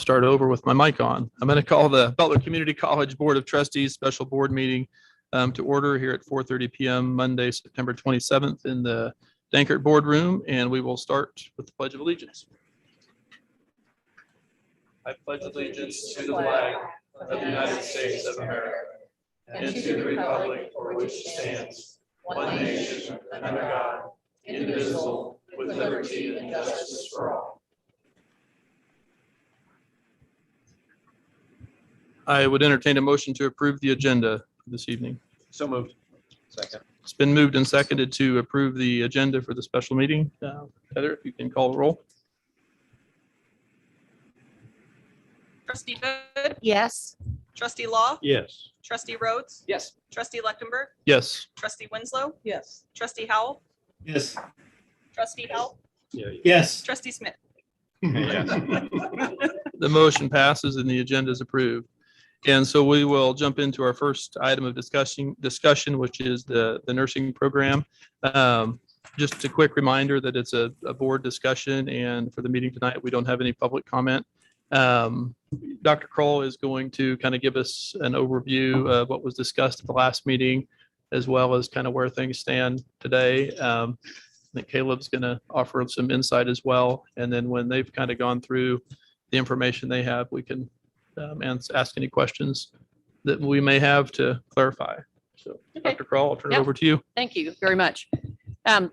start over with my mic on. I'm going to call the Butler Community College Board of Trustees special board meeting to order here at 4:30 p.m. Monday, September 27th in the Dankert Boardroom, and we will start with the Pledge of Allegiance. I pledge allegiance to the flag of the United States of America and to the republic for which it stands, one nation, under God, indivisible, with liberty and justice for all. I would entertain a motion to approve the agenda this evening. So moved. Second. It's been moved and seconded to approve the agenda for the special meeting. Heather, if you can call the roll. Trustee Hood? Yes. Trustee Law? Yes. Trustee Rhodes? Yes. Trustee Lechtenberg? Yes. Trustee Winslow? Yes. Trustee Howell? Yes. Trustee Howell? Yes. Trustee Smith? The motion passes and the agenda is approved. And so we will jump into our first item of discussion, which is the nursing program. Just a quick reminder that it's a board discussion, and for the meeting tonight, we don't have any public comment. Dr. Kroll is going to kind of give us an overview of what was discussed at the last meeting, as well as kind of where things stand today. I think Caleb's going to offer some insight as well. And then when they've kind of gone through the information they have, we can ask any questions that we may have to clarify. So, Okay. Dr. Kroll, I'll turn it Yep. over to you. Thank you very much. I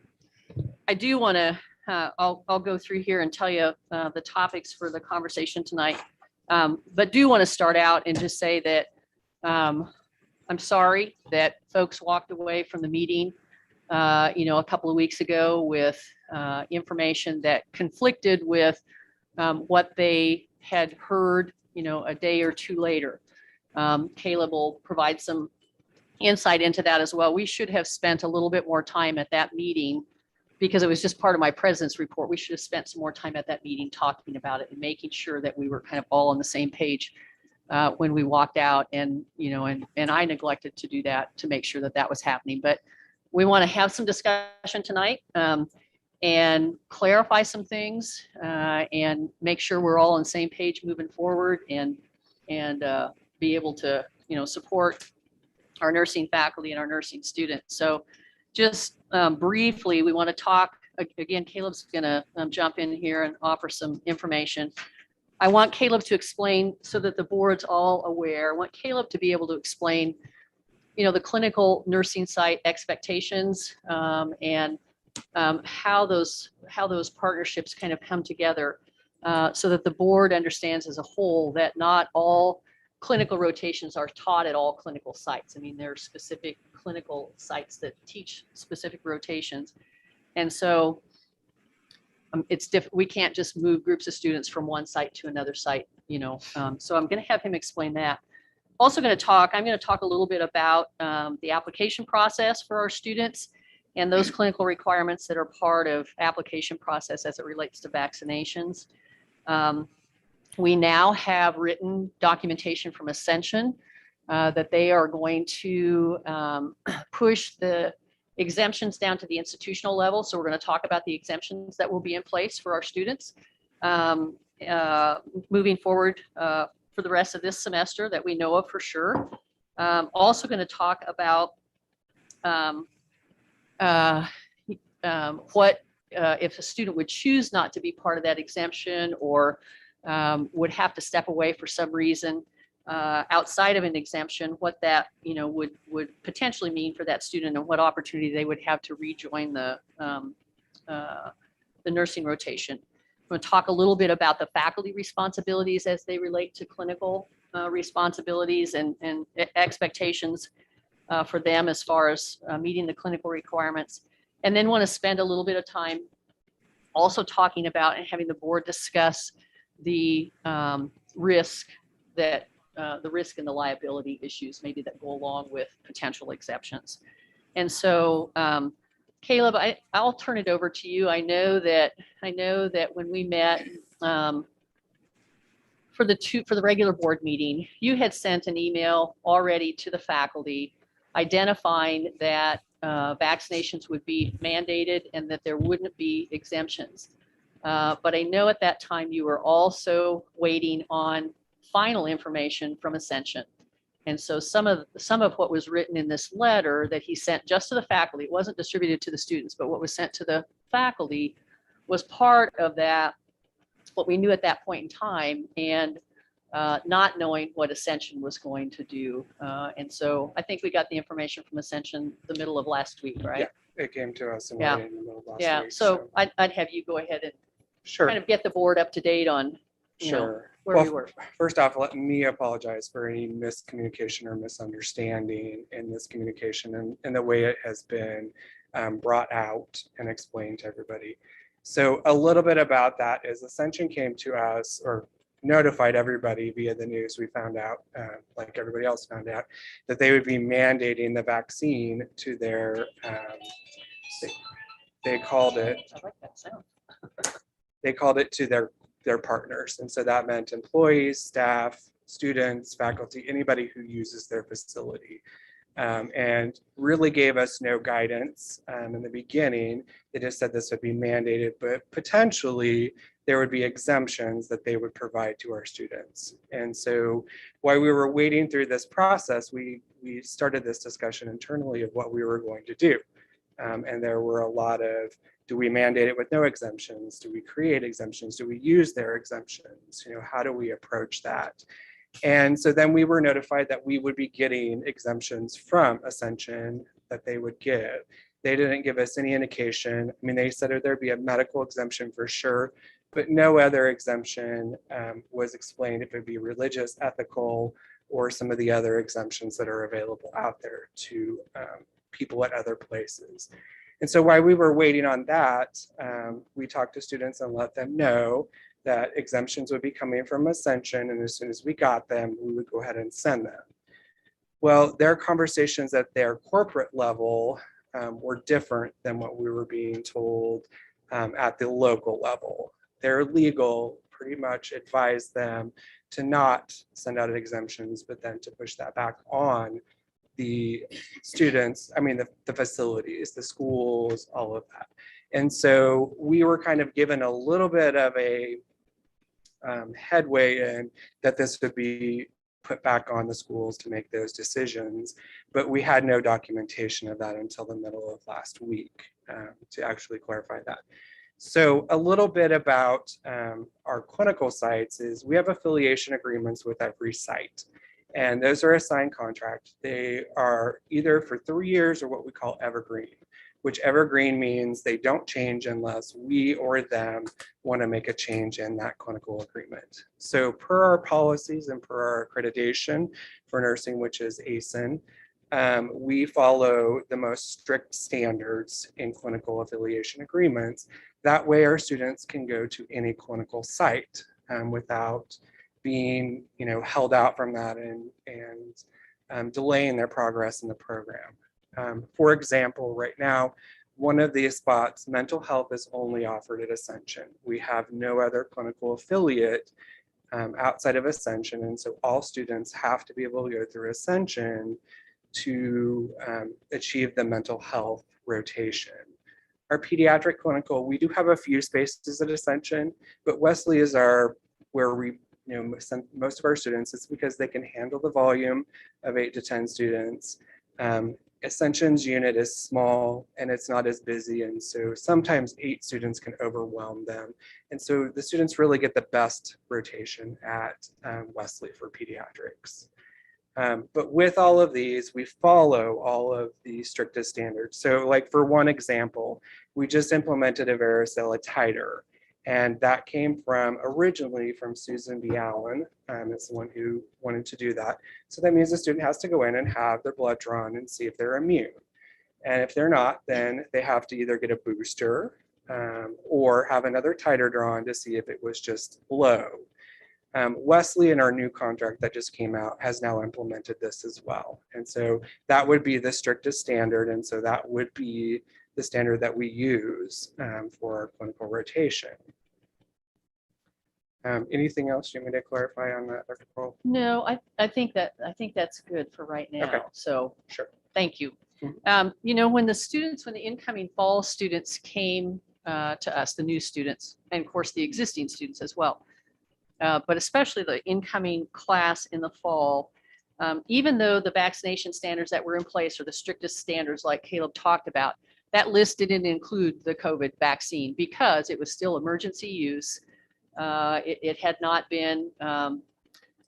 do want to, I'll go through here and tell you the topics for the conversation tonight. But do want to start out and just say that I'm sorry that folks walked away from the meeting, a couple of weeks ago with information that conflicted with what they had heard, a day or two later. Caleb will provide some insight into that as well. We should have spent a little bit more time at that meeting because it was just part of my president's report. We should have spent some more time at that meeting talking about it and making sure that we were kind of all on the same page when we walked out. And I neglected to do that to make sure that that was happening. But we want to have some discussion tonight and clarify some things and make sure we're all on the same page moving forward and be able to, support our nursing faculty and our nursing students. So just briefly, we want to talk, again, Caleb's going to jump in here and offer some information. I want Caleb to explain so that the board's all aware. I want Caleb to be able to explain, the clinical nursing site expectations and how those partnerships kind of come together so that the board understands as a whole that not all clinical rotations are taught at all clinical sites. I mean, there are specific clinical sites that teach specific rotations. And so we can't just move groups of students from one site to another site, so I'm going to have him explain that. Also I'm going to talk a little bit about the application process for our students and those clinical requirements that are part of application process as it relates to vaccinations. We now have written documentation from Ascension that they are going to push the exemptions down to the institutional level. So we're going to talk about the exemptions that will be in place for our students moving forward for the rest of this semester that we know of for sure. Also going to talk about what if a student would choose not to be part of that exemption or would have to step away for some reason outside of an exemption, what that would potentially mean for that student and what opportunity they would have to rejoin the nursing rotation. I'm going to talk a little bit about the faculty responsibilities as they relate to clinical responsibilities and expectations for them as far as meeting the clinical requirements. And then want to spend a little bit of time also talking about and having the board discuss the risk and the liability issues maybe that go along with potential exceptions. And so Caleb, I'll turn it over to you. I know that when we met for the regular board meeting, you had sent an email already to the faculty identifying that vaccinations would be mandated and that there wouldn't be exemptions. But I know at that time you were also waiting on final information from Ascension. And so some of what was written in this letter that he sent just to the faculty, it wasn't distributed to the students, but what was sent to the faculty was part of that, what we knew at that point in time, and not knowing what Ascension was going to do. And so I think we got the information from Ascension the middle of last week, right? It came to us in Yeah. the middle of last Yeah, week. so I'd have you go ahead and Sure, kind of get the board up to date on, you know, sure. where we were. First off, let me apologize for any miscommunication or misunderstanding in this communication and the way it has been brought out and explained to everybody. So a little bit about that is Ascension came to us or notified everybody via the news. We found out, like everybody else found out, that they would be mandating the vaccine to their, they called it, I like that sound. they called it to their partners. And so that meant employees, staff, students, faculty, anybody who uses their facility. And really gave us no guidance in the beginning. They just said this would be mandated, but potentially there would be exemptions that they would provide to our students. And so while we were waiting through this process, we started this discussion internally of what we were going to do. And there were a lot of, do we mandate it with no exemptions? Do we create exemptions? Do we use their exemptions? You know, how do we approach that? And so then we were notified that we would be getting exemptions from Ascension that they would give. They didn't give us any indication. I mean, they said there'd be a medical exemption for sure, but no other exemption was explained if it'd be religious, ethical, or some of the other exemptions that are available out there to people at other places. And so while we were waiting on that, we talked to students and let them know that exemptions would be coming from Ascension, and as soon as we got them, we would go ahead and send them. Well, their conversations at their corporate level were different than what we were being told at the local level. Their legal pretty much advised them to not send out exemptions, but then to push that back on the students, I mean, the facilities, the schools, all of that. And so we were kind of given a little bit of a headway in that this would be put back on the schools to make those decisions, but we had no documentation of that until the middle of last week to actually clarify that. So a little bit about our clinical sites is we have affiliation agreements with every site, and those are a signed contract. They are either for 3 years or what we call evergreen, which evergreen means they don't change unless we or them want to make a change in that clinical agreement. So per our policies and per our accreditation for nursing, which is ASIN, we follow the most strict standards in clinical affiliation agreements. That way our students can go to any clinical site without being, you know, held out from that and delaying their progress in the program. For example, right now, one of these spots, mental health is only offered at Ascension. We have no other clinical affiliate outside of Ascension, and so all students have to be able to go through Ascension to achieve the mental health rotation. Our pediatric clinical, we do have a few spaces at Ascension, but Wesley is where we, you know, send most of our students. It's because they can handle the volume of 8 to 10 students. Ascension's unit is small and it's not as busy, and so sometimes 8 students can overwhelm them. And so the students really get the best rotation at Wesley for pediatrics. But with all of these, we follow all of the strictest standards. So like for one example, we just implemented a varicella titer. And that came originally from Susan B. Allen. It's the one who wanted to do that. So that means the student has to go in and have their blood drawn and see if they're immune. And if they're not, then they have to either get a booster or have another titer drawn to see if it was just low. Wesley, in our new contract that just came out, has now implemented this as well. And so that would be the strictest standard. And so that would be the standard that we use for our clinical rotation. Anything else you want me to clarify on that, Dr. Kroll? No, I think that's good for right now. Okay. So Sure. thank you. Mhm. You know, when the incoming fall students came to us, the new students, and of course the existing students as well. But especially the incoming class in the fall, even though the vaccination standards that were in place are the strictest standards like Caleb talked about, that list didn't include the COVID vaccine because it was still emergency use. It had not been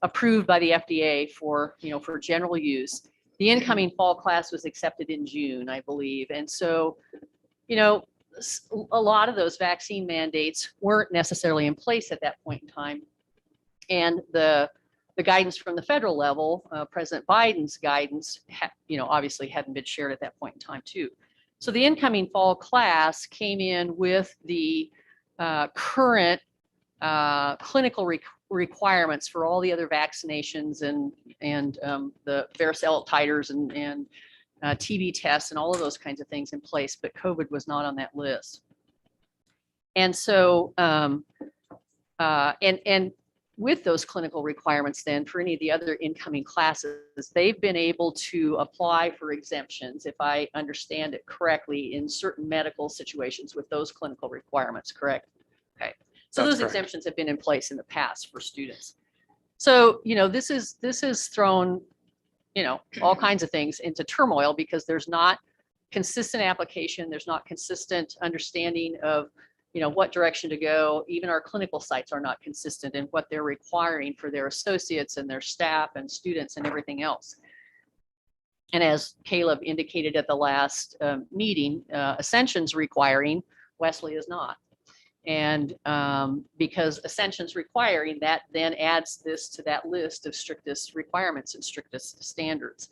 approved by the FDA for general use. The incoming fall class was accepted in June, I believe. And so, a lot of those vaccine mandates weren't necessarily in place at that point in time. And the guidance from the federal level, President Biden's guidance, obviously hadn't been shared at that point in time too. So the incoming fall class came in with the current clinical requirements for all the other vaccinations and the varicella titers and TB tests and all of those kinds of things in place, but COVID was not on that list. And so, and with those clinical requirements then for any of the other incoming classes, they've been able to apply for exemptions, if I understand it correctly, in certain medical situations with those clinical requirements, correct? Okay. So That's those correct. exemptions have been in place in the past for students. So, this is thrown, all kinds of things into turmoil because there's not consistent application. There's not consistent understanding of, what direction to go. Even our clinical sites are not consistent in what they're requiring for their associates and their staff and students and everything else. And as Caleb indicated at the last meeting, Ascension's requiring, Wesley is not. And because Ascension's requiring, that then adds this to that list of strictest requirements and strictest standards.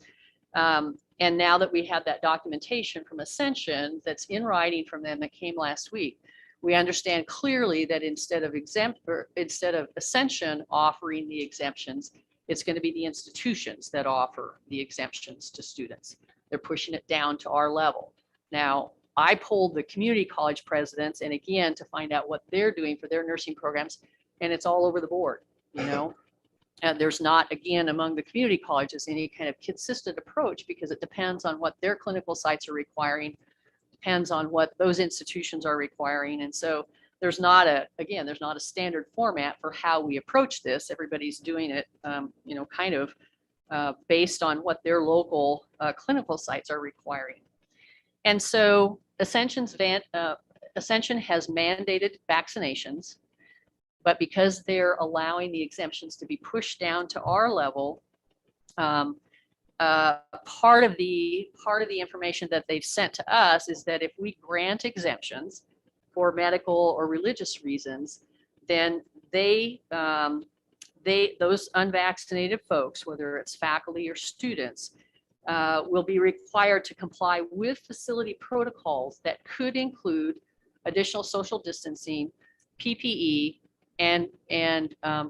And now that we have that documentation from Ascension that's in writing from them that came last week, we understand clearly that instead of Ascension offering the exemptions, it's going to be the institutions that offer the exemptions to students. They're pushing it down to our level. Now, I polled the community college presidents, and again, to find out what they're doing for their nursing programs, and it's all over the board, And there's not, again, among the community colleges, any kind of consistent approach because it depends on what their clinical sites are requiring, depends on what those institutions are requiring. And so there's not a standard format for how we approach this. Everybody's doing it, based on what their local clinical sites are requiring. And so Ascension has mandated vaccinations, but because they're allowing the exemptions to be pushed down to our level, part of the information that they've sent to us is that if we grant exemptions for medical or religious reasons, then those unvaccinated folks, whether it's faculty or students, will be required to comply with facility protocols that could include additional social distancing, PPE, and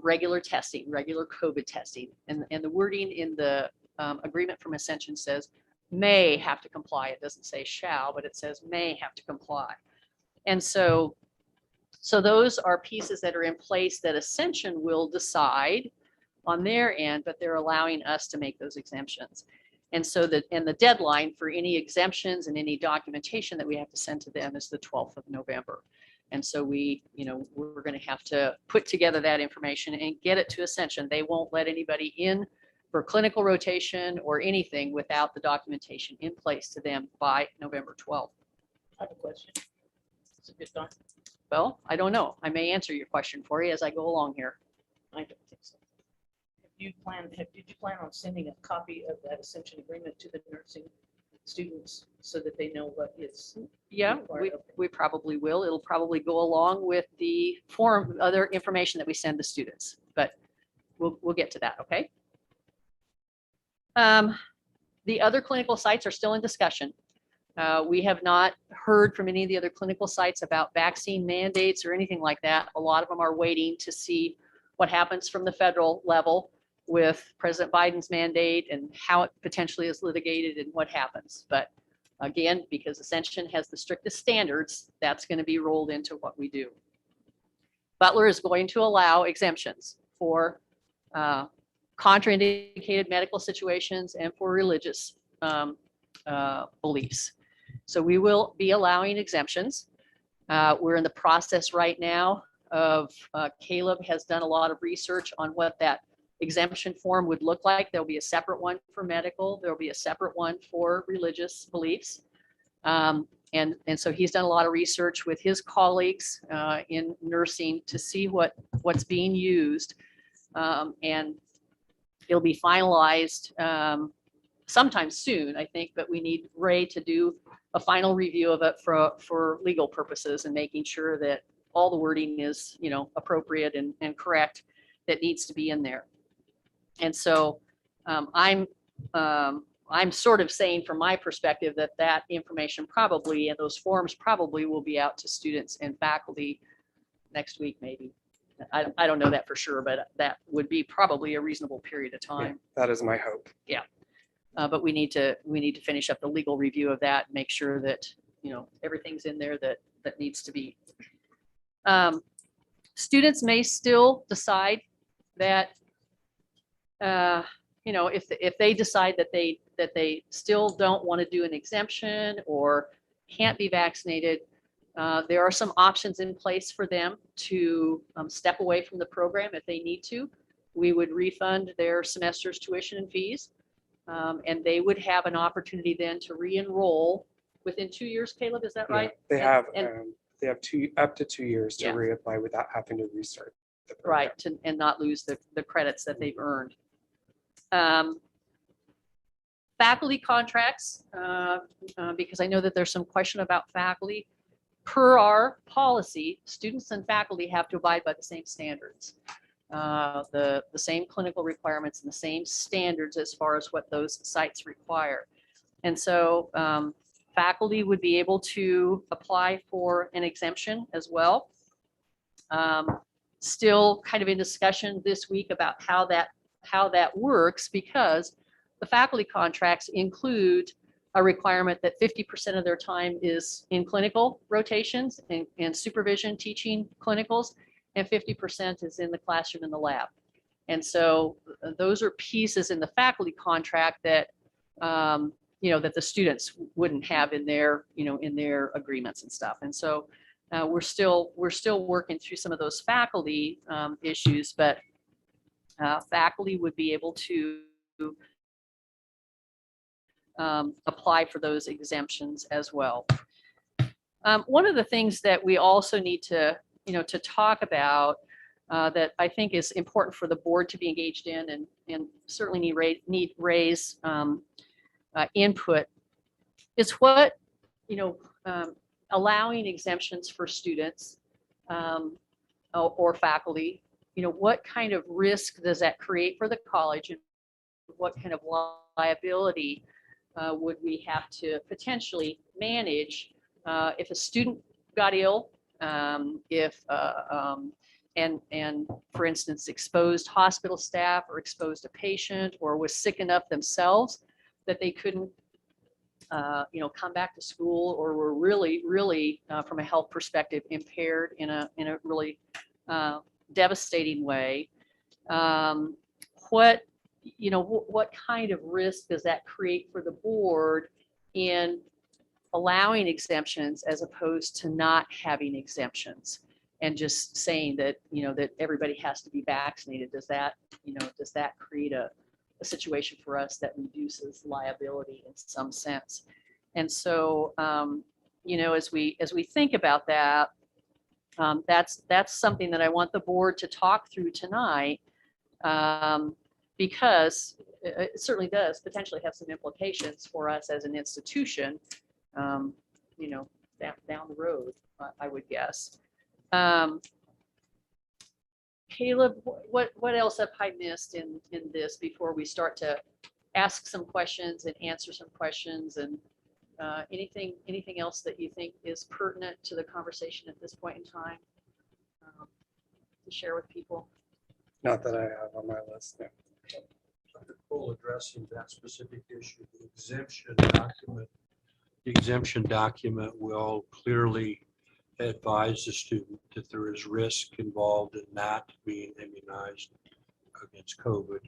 regular testing, regular COVID testing. And the wording in the agreement from Ascension says may have to comply. It doesn't say shall, but it says may have to comply. And so those are pieces that are in place that Ascension will decide on their end, but they're allowing us to make those exemptions. And so the deadline for any exemptions and any documentation that we have to send to them is the 12th of November. And so we're going to have to put together that information and get it to Ascension. They won't let anybody in for clinical rotation or anything without the documentation in place to them by November 12th. I have a question. It's a good time. Well, I don't know. I may answer your question for you as I go along here. I don't think so. Did you plan on sending a copy of that Ascension agreement to the nursing students so that they know what is? Yeah, we probably will. It'll probably go along with the other information that we send to students, but we'll get to that, okay? The other clinical sites are still in discussion. We have not heard from any of the other clinical sites about vaccine mandates or anything like that. A lot of them are waiting to see what happens from the federal level with President Biden's mandate and how it potentially is litigated and what happens. But again, because Ascension has the strictest standards, that's going to be rolled into what we do. Butler is going to allow exemptions for contraindicated medical situations and for religious beliefs. So we will be allowing exemptions. We're in the process right now of Caleb has done a lot of research on what that exemption form would look like. There'll be a separate one for medical. There'll be a separate one for religious beliefs. And so he's done a lot of research with his colleagues in nursing to see what's being used. And it'll be finalized sometime soon, I think, but we need Ray to do a final review of it for legal purposes and making sure that all the wording is, appropriate and correct that needs to be in there. And so I'm sort of saying from my perspective that information probably, and those forms probably will be out to students and faculty next week, maybe. I don't know that for sure, but that would be probably a reasonable period of time. That is my hope. But we need to finish up the legal review of that and make sure that, everything's in there that needs to be. Students may still decide that, if they decide that they still don't want to do an exemption or can't be vaccinated, there are some options in place for them to step away from the program if they need to. We would refund their semester's tuition and fees, and they would have an opportunity then to re-enroll within 2 years. Caleb, is that right? They And- have up to 2 years to Yeah. reapply without having to restart the program. Right, and not lose the credits that they've earned. Faculty contracts, because I know that there's some question about faculty. Per our policy, students and faculty have to abide by the same standards, the same clinical requirements and the same standards as far as what those sites require. And so faculty would be able to apply for an exemption as well. Still kind of in discussion this week about how that works, because the faculty contracts include a requirement that 50% of their time is in clinical rotations and supervision teaching clinicals, and 50% is in the classroom in the lab. And so those are pieces in the faculty contract that that the students wouldn't have in their agreements and stuff. And so we're still working through some of those faculty issues, but faculty would be able to apply for those exemptions as well. One of the things that we also need to talk about that I think is important for the board to be engaged in, and certainly need Ray's input, is what allowing exemptions for students or faculty. What kind of risk does that create for the college, and what kind of liability would we have to potentially manage if a student got ill, and for instance, exposed hospital staff or exposed a patient or was sick enough themselves that they couldn't come back to school, or were really from a health perspective impaired in a really devastating way. What kind of risk does that create for the board in allowing exemptions as opposed to not having exemptions, and just saying that that everybody has to be vaccinated? Does that create a situation for us that reduces liability in some sense? And so as we think about that, that's something that I want the board to talk through tonight, because it certainly does potentially have some implications for us as an institution, down the road, I would guess. Caleb, what else have I missed in this before we start to ask some questions and answer some questions, and anything else that you think is pertinent to the conversation at this point in time to share with people? Not that I have on my list. No. Addressing that specific issue, the exemption document will clearly advise the student that there is risk involved in not being immunized against COVID,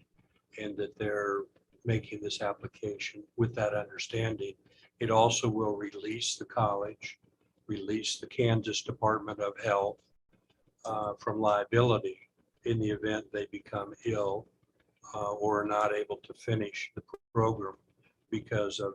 and that they're making this application with that understanding. It also will release the college release the Kansas Department of Health from liability in the event they become ill or are not able to finish the program because of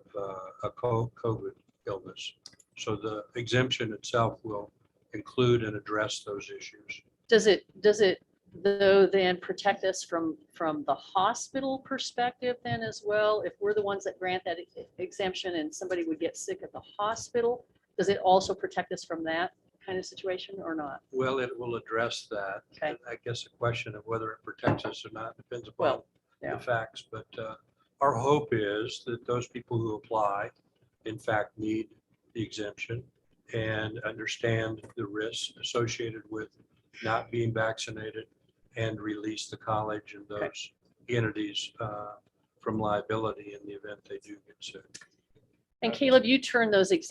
a COVID illness. So the exemption itself will include and address those issues. Does it though then protect us from the hospital perspective then as well? If we're the ones that grant that exemption and somebody would get sick at the hospital, does it also protect us from that kind of situation or not? Well, it will address that. Okay. And I guess the question of whether it protects us or not depends upon Well, yeah. the facts. But our hope is that those people who apply, in fact, need the exemption and understand the risks associated with not being vaccinated and release the college and those entities from liability in the event they do get sick. And Caleb, you'll turn those into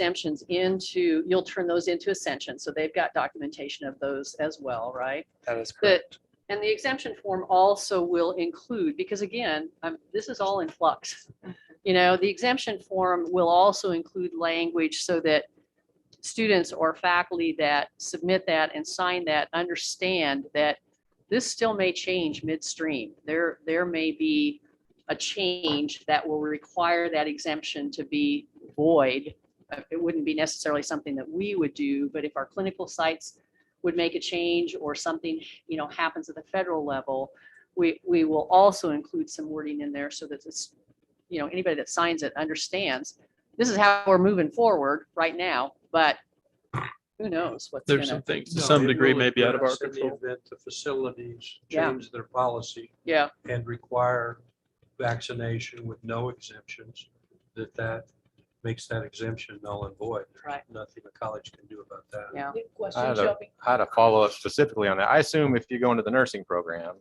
Ascension. So they've got documentation of those as well, right? That is correct. And the exemption form also will include, because again, this is all in flux. You know, the exemption form will also include language so that students or faculty that submit that and sign that understand that this still may change midstream. There may be a change that will require that exemption to be void. It wouldn't be necessarily something that we would do, but if our clinical sites would make a change or something, you know, happens at the federal level, we will also include some wording in there so that it's, you know, anybody that signs it understands this is how we're moving forward right now, but who knows what's There's gonna, some things to No, some it degree will maybe out of our address in the control. event the facilities Yeah. change their policy yeah, and require vaccination with no exemptions, that makes that exemption null and void. There's Right. nothing a college can do about that. yeah. Good I question, had, Shelby. I had a follow-up specifically on that. I assume if you go into the nursing program,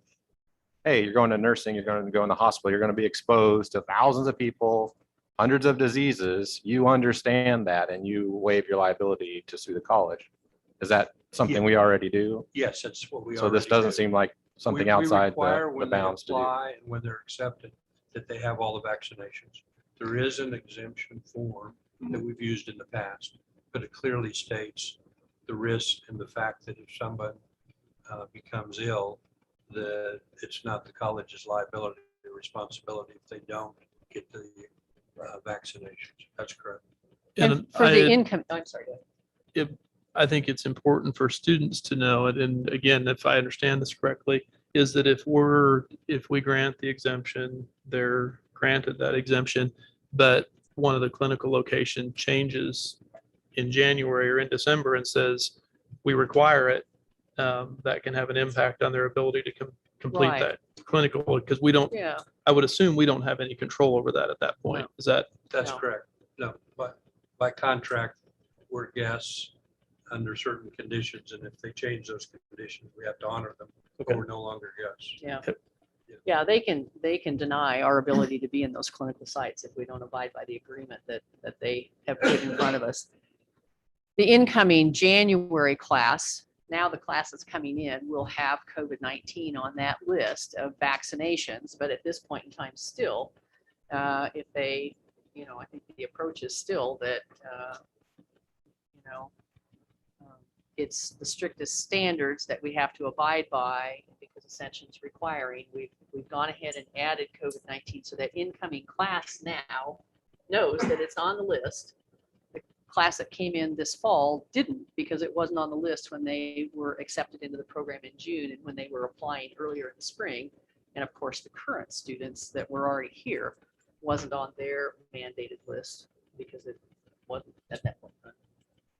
hey, you're going to nursing, you're going to go in the hospital, you're going to be exposed to thousands of people, hundreds of diseases. You understand that and you waive your liability to sue the college. Is that something we already do? Yes, that's what we are. So this doesn't seem like something outside the bounds to do. And when they're accepted, that they have all the vaccinations. There is an exemption form that we've used in the past, but it clearly states the risk and the fact that if someone becomes ill, that it's not the college's liability or responsibility if they don't get the vaccinations. That's correct. And for the income, I'm sorry. Go ahead. I think it's important for students to know it. And again, if I understand this correctly, is that if we grant the exemption, they're granted that exemption, but one of the clinical location changes in January or in December and says, we require it, that can have an impact on their ability to complete Right. that clinical, because we don't, Yeah, I would assume we don't have any control over that at that point. No. Is that, That's No. correct. No, but by contract, we're guests under certain conditions, and if they change those conditions, we have to honor them, Okay. or we're no longer guests. yeah. Okay. Yeah, they can deny our ability to be in those clinical sites if we don't abide by the agreement that they have put in front of us. The incoming January class, now the class that's coming in will have COVID-19 on that list of vaccinations, but at this point in time still, if they, you know, I think the approach is still that, you know, it's the strictest standards that we have to abide by because Ascension's requiring. We've gone ahead and added COVID-19 so that incoming class now knows that it's on the list. The class that came in this fall didn't because it wasn't on the list when they were accepted into the program in June and when they were applying earlier in the spring. And of course, the current students that were already here wasn't on their mandated list because it wasn't at that point.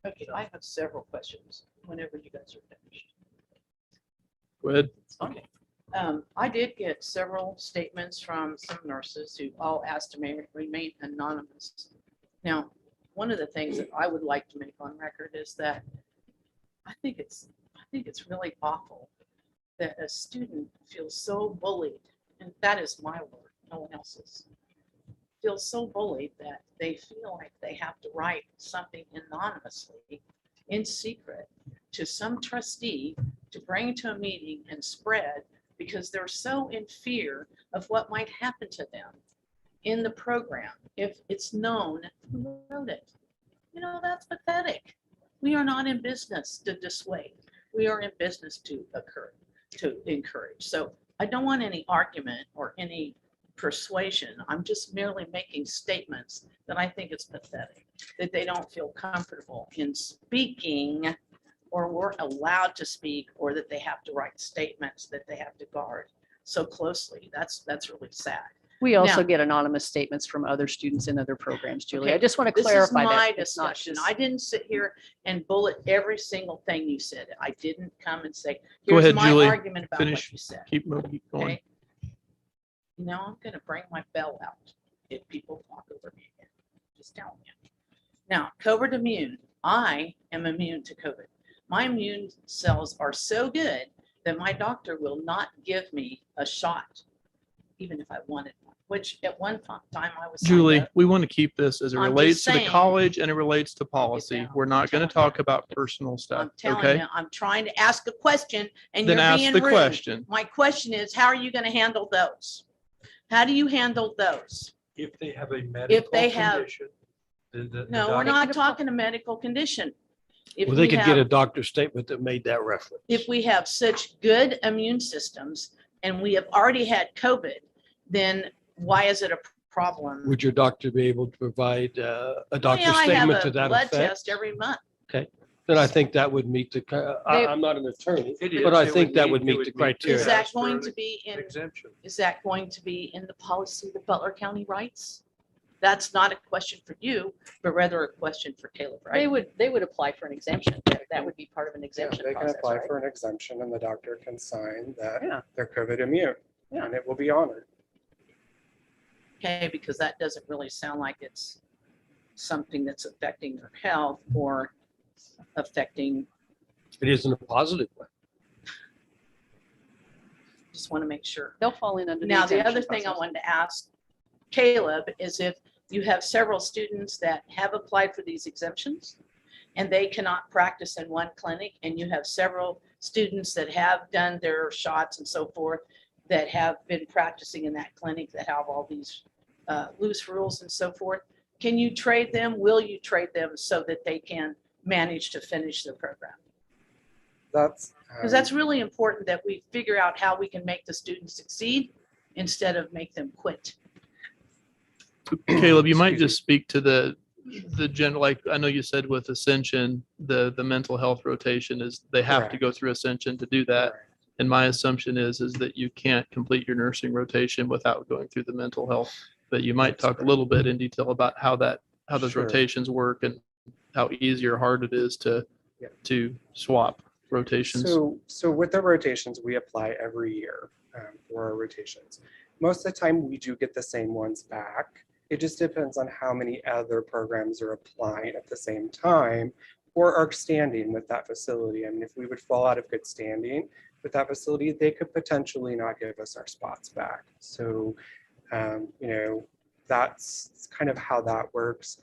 Okay, I have several questions whenever you guys are finished. go ahead. Okay. I did get several statements from some nurses who all asked to remain anonymous. Now, one of the things that I would like to make on record is that I think it's really awful that a student feels so bullied, and that is my word, no one else's. Feels so bullied that they feel like they have to write something anonymously in secret to some trustee to bring to a meeting and spread because they're so in fear of what might happen to them in the program if it's known who wrote it. You know, that's pathetic. We are not in business to dissuade. We are in business to encourage. So I don't want any argument or any persuasion. I'm just merely making statements that I think it's pathetic, that they don't feel comfortable in speaking or weren't allowed to speak, or that they have to write statements that they have to guard so closely. That's really sad. We also Now- get anonymous statements from other students in other programs, Julie. I Okay, just want to This is clarify my that. It's not discussion. just- I didn't sit here and bullet every single thing you said. I didn't come and say, Go here's ahead, my Julie. argument about Finish. what you said. Keep going. Okay. Now I'm gonna bring my bell out if people talk over me again. Just telling you. Now, COVID immune, I am immune to COVID. My immune cells are so good that my doctor will not give me a shot, even if I wanted one, which at one time I was. signed Julie, up. we want to keep this as it I'm just relates to the saying- college and it relates to policy. down. We're not going to telling you. talk about personal stuff, I'm telling okay? you, I'm trying to ask a question and Then you're ask being the rude. question. My question is, how are you gonna handle those? How do you handle those? If they have a medical they have- condition. the No, we're doctor- not talking a medical condition. If Well, they we could get a have, doctor's statement that made that reference. if we have such good immune systems and we have already had COVID, then why is it a problem? Would your doctor be able to provide a Oh, doctor's yeah, I have statement to a that blood effect? test every month. Then I think that would meet the, They- I'm not an attorney, It is, but I it think would that meet- would it meet would the meet criteria. Is that Ask going for to be in, Exemption. is that going to be in the policy that Butler County writes? That's not a question for you, but rather a question for Caleb, They right? would apply for an exemption. That would be part of an Yeah, exemption they can process, apply right? for an exemption and the doctor can sign Yeah. that they're COVID immune Yeah. and it will be honored. Okay, because that doesn't really sound like it's something that's affecting their health or affecting, It isn't a positive way. just want to make sure. They'll fall in under the Now, the exemption other thing I process. wanted to ask Caleb is if you have several students that have applied for these exemptions and they cannot practice in one clinic, and you have several students that have done their shots and so forth that have been practicing in that clinic that have all these loose rules and so forth, can you trade them? Will you trade them so that they can manage to finish their program? That's. Because that's really important that we figure out how we can make the students succeed instead of make them quit. Caleb, you might Excuse me. just speak to the general, like, I know you said with Ascension, the mental health rotation is they have to Correct. go through Ascension to do that. And my assumption is that you can't complete your nursing rotation without going through the mental health. But you might talk a little bit in detail about how those Sure. rotations work and how easy or hard it is to swap rotations. So with the rotations, we apply every year for our rotations. Most of the time, we do get the same ones back. It just depends on how many other programs are applying at the same time or are standing with that facility. I mean, if we would fall out of good standing with that facility, they could potentially not give us our spots back. So, that's kind of how that works.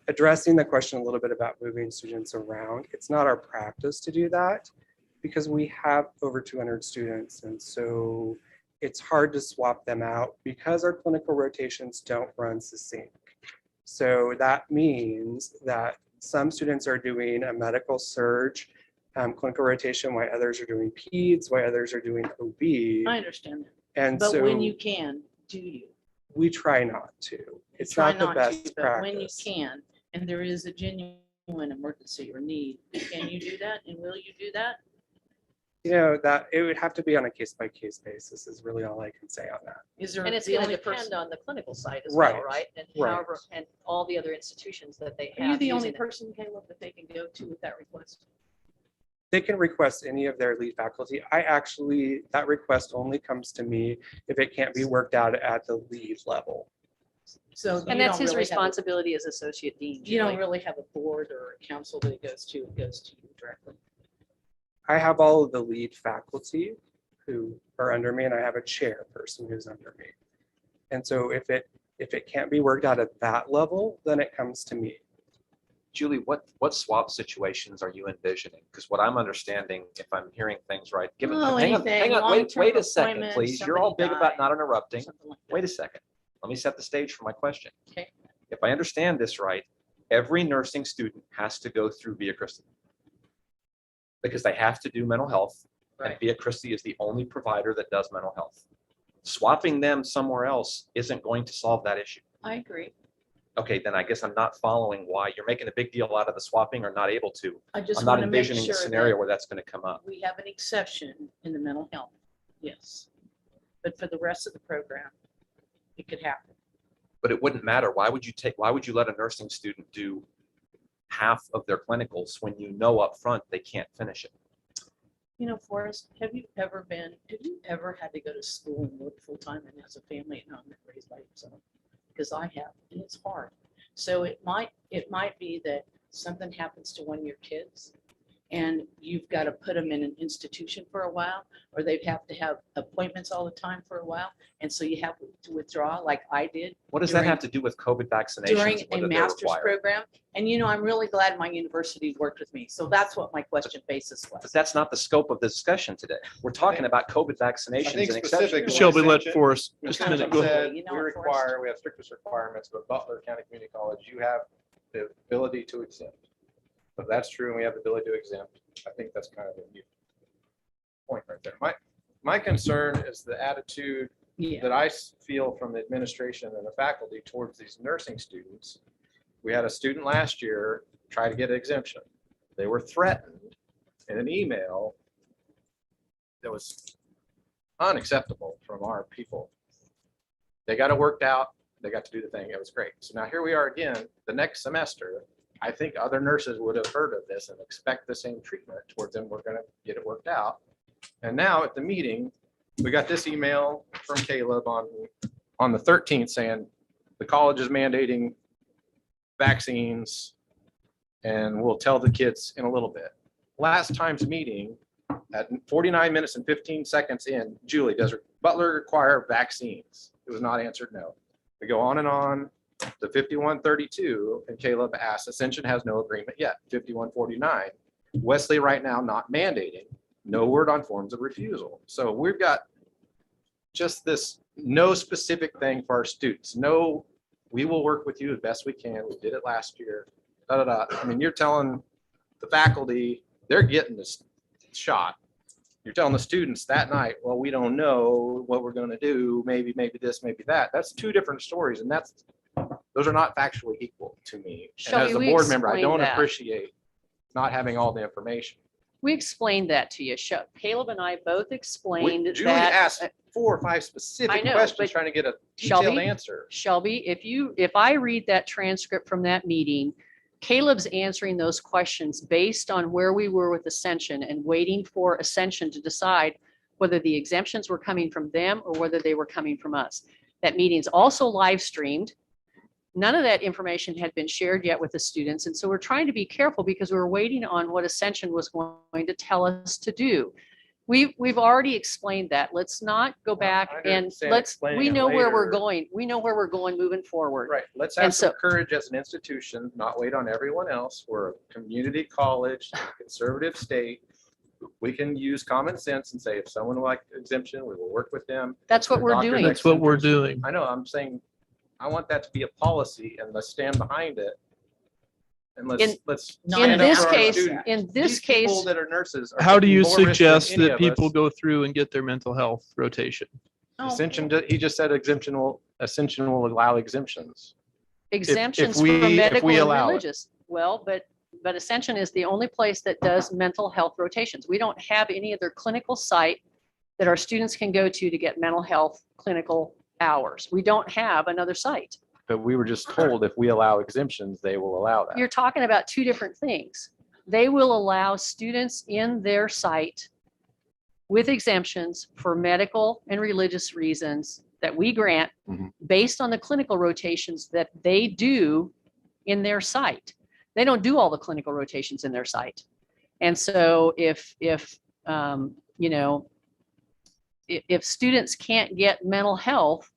Addressing the question a little bit about moving students around, it's not our practice to do that because we have over 200 students. And so it's hard to swap them out because our clinical rotations don't run sync. So that means that some students are doing a medical surge clinical rotation, while others are doing peds, while others are doing OB. I understand that. And But so when you can, do you? we try not to. It's Try not the to, best but when you practice. can, and there is a genuine emergency or need, can you do that? And will you do that? That it would have to be on a case-by-case basis is really all I can say on that. Is there And it's the going to only depend person? on the clinical side as well, Right, right? And right. however, and all the other institutions that they Are you have. the only using it. person, Caleb, that they can go to with that request? They can request any of their lead faculty. That request only comes to me if it can't be worked out at the lead level. So And you that's don't his really have a- responsibility as associate dean. You don't Julie. really have a board or a council that it goes to you directly. I have all of the lead faculty who are under me, and I have a chairperson who's under me. And so if it can't be worked out at that level, then it comes to me. Julie, what swap situations are you envisioning? Because what I'm understanding, if I'm hearing things right, given, Oh, hang on, anything, wait long-term a second, appointment, please. You're all somebody big about died, not interrupting. something like that. Wait a second. Let me set the stage for my question. Okay. If I understand this right, every nursing student has to go through Via Christi. because they have to do mental health. And Right. Via Christi is the only provider that does mental health. Swapping them somewhere else isn't going to solve that issue. I agree. Okay, then I guess I'm not following why you're making a big deal out of the swapping or not able to. I just I'm not want to make envisioning a sure scenario that where that's going to come up. we have an exception in the mental health. Yes. But for the rest of the program, it could happen. But it wouldn't matter. Why would you let a nursing student do half of their clinicals when you know up front they can't finish it? You know, Forrest, have you ever had to go to school and work full time and as a family at home and raised by yourself? Because I have, and it's hard. So it might be that something happens to one of your kids and you've got to put them in an institution for a while, or they have to have appointments all the time for a while. And so you have to withdraw like I did What does that During- have to do with COVID vaccinations? during a whether they're master's required? program. And, you know, I'm really glad my university worked with me. So that's what my question basis But was. that's not the scope of the discussion today. We're talking about COVID vaccinations think and exceptions. specifically- Shelby, let Ascension, Forrest, Ms. just a minute, Thompson go ahead. said, You know we what, Forrest? require, we have strictest requirements, but Butler County Community College, you have the ability to exempt. If that's true, and we have the ability to exempt, I think that's kind of a new point right there. My concern is the attitude Yeah. that I feel from the administration and the faculty towards these nursing students. We had a student last year try to get an exemption. They were threatened in an email that was unacceptable from our people. They got it worked out. They got to do the thing. It was great. So now here we are again, the next semester. I think other nurses would have heard of this and expect the same treatment towards them. We're going to get it worked out. And now at the meeting, we got this email from Caleb on the 13th saying the college is mandating vaccines and we'll tell the kids in a little bit. Last time's meeting at 49 minutes and 15 seconds in, Julie, does Butler require vaccines? It was not answered no. We go on to 5132 and Caleb asks, Ascension has no agreement yet. 5149, Wesley right now not mandating, no word on forms of refusal. So we've got just this no specific thing for our students. No, we will work with you as best we can. We did it last year. Da, da, da. I mean, you're telling the faculty they're getting this shot. You're telling the students that night, well, we don't know what we're going to do. Maybe this, maybe that. That's two different stories. And those are not factually equal to me. And Shelby, as a we board member, I explained don't that. appreciate not having all the information. We explained that to you. Caleb and I both explained Julie that. asked 4 or 5 I specific know, questions but trying to get a detailed Shelby, answer. Shelby, if I read that transcript from that meeting, Caleb's answering those questions based on where we were with Ascension and waiting for Ascension to decide whether the exemptions were coming from them or whether they were coming from us. That meeting's also live streamed. None of that information had been shared yet with the students. And so we're trying to be careful because we're waiting on what Ascension was going to tell us to do. We've already explained that. Let's not go back I and understand explaining we it know where we're later. going. We know where we're going moving forward. Right. Let's And have some so- courage as an institution, not wait on everyone else. We're a community college, conservative state. We can use common sense and say, if someone would like exemption, we will work with them. That's what Their we're doctor's doing. That's what we're doing. I know, I'm saying, I want that to be a policy and let's stand behind it. And In- let's. In stand up this for our case, students. in this These people case, that are nurses. are How do taking you more risk than suggest any that of people us. go through and get their mental health rotation? Oh, Ascension, he just said Ascension will allow exemptions. exemptions we- for if medical we and allow it. religious. Well, but Ascension is the only place that does mental health rotations. We don't have any other clinical site that our students can go to get mental health clinical hours. We don't have another site. But we were just told if we allow exemptions, they will allow that. You're talking about two different things. They will allow students in their site with exemptions for medical and religious reasons that we grant Mhm. based on the clinical rotations that they do in their site. They don't do all the clinical rotations in their site. And so if students can't get mental health,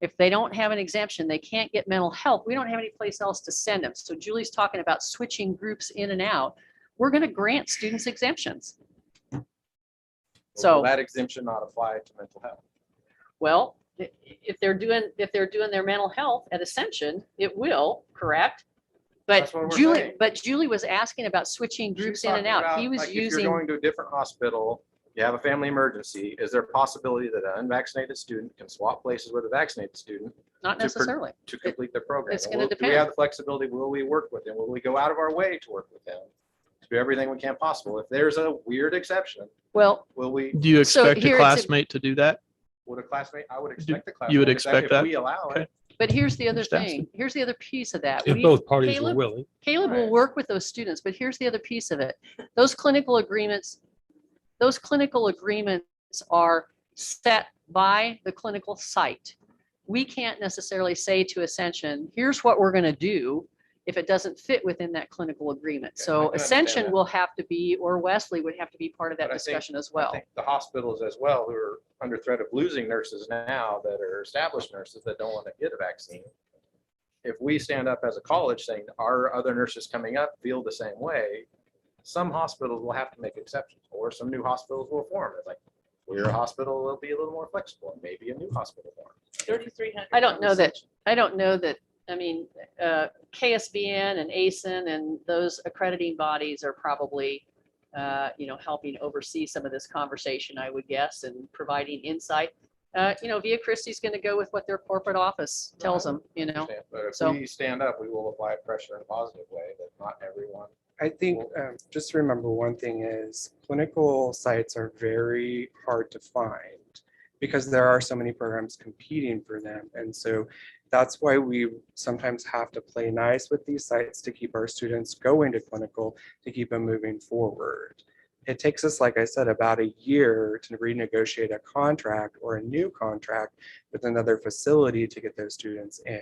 if they don't have an exemption, they can't get mental health, we don't have any place else to send them. So Julie's talking about switching groups in and out. We're going to grant students exemptions. So- Will that exemption not apply to mental health? Well, if they're doing their mental health at Ascension, it will, correct? That's what we're saying. But Julie was asking about switching She was groups in and talking out. about, He was like, if you're using, going to a different hospital, you have a family emergency, is there a possibility that an unvaccinated student can swap places with a vaccinated student not necessarily. to complete their program? it's gonna Do we depend. have the flexibility? Will we work with them? Will we go out of our way to work with them? To do everything we can possible. If there's a weird exception, Well, will we, Do you So expect here a it's a- classmate to do that? would a classmate, I would expect the classmate. you would if expect if that? we allow Okay. it. but here's the other Just asking. thing. Here's the other piece of that. If We- both parties were Caleb- willing. Caleb will Right. work with those students, but here's the other piece of it. Those clinical agreements are set by the clinical site. We can't necessarily say to Ascension, here's what we're going to do if it doesn't fit within that clinical agreement. Okay, I So can understand Ascension that. will have to be, or Wesley would have to be part of that But I think- discussion as I well. think the hospitals as well, who are under threat of losing nurses now that are established nurses that don't want to get a vaccine. If we stand up as a college saying our other nurses coming up feel the same way, some hospitals will have to make exceptions, or some new hospitals will form. It's like, we're a hospital, will be a little more flexible, and maybe a new hospital form. 3,300. I don't know that, I mean, KSBN and ASIN and those accrediting bodies are probably, helping oversee some of this conversation, I would guess, and providing insight. Via Christie's going to go with what their corporate office tells them, But if So- we stand up, we will apply pressure in a positive way that not everyone. I think just remember one thing is clinical sites are very hard to find because there are so many programs competing for them. And so that's why we sometimes have to play nice with these sites to keep our students going to clinical, to keep them moving forward. It takes us, like I said, about a year to renegotiate a contract or a new contract with another facility to get those students in.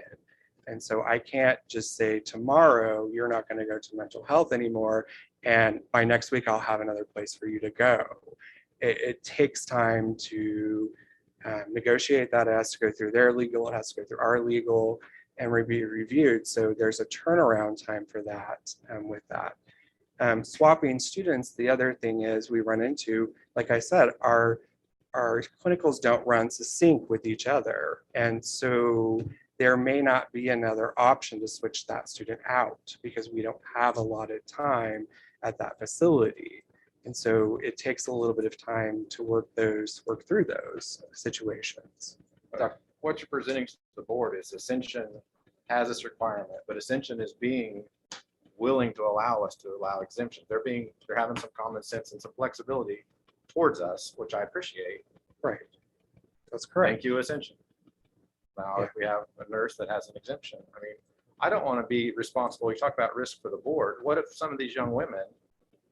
And so I can't just say tomorrow, you're not going to go to mental health anymore. And by next week, I'll have another place for you to go. It takes time to negotiate that. It has to go through their legal, it has to go through our legal and be reviewed. So there's a turnaround time for that with that. Swapping students, the other thing is we run into, like I said, our clinicals don't run sync with each other. And so there may not be another option to switch that student out because we don't have a lot of time at that facility. And so it takes a little bit of time to work through those situations. What you're presenting to the board is Ascension has this requirement, but Ascension is being willing to allow us to allow exemptions. They're having some common sense and some flexibility towards us, which I appreciate. Right. That's correct. Thank you, Ascension. Now, if we have a nurse that has an exemption, I mean, I don't want to be responsible. You talk about risk for the board. What if some of these young women,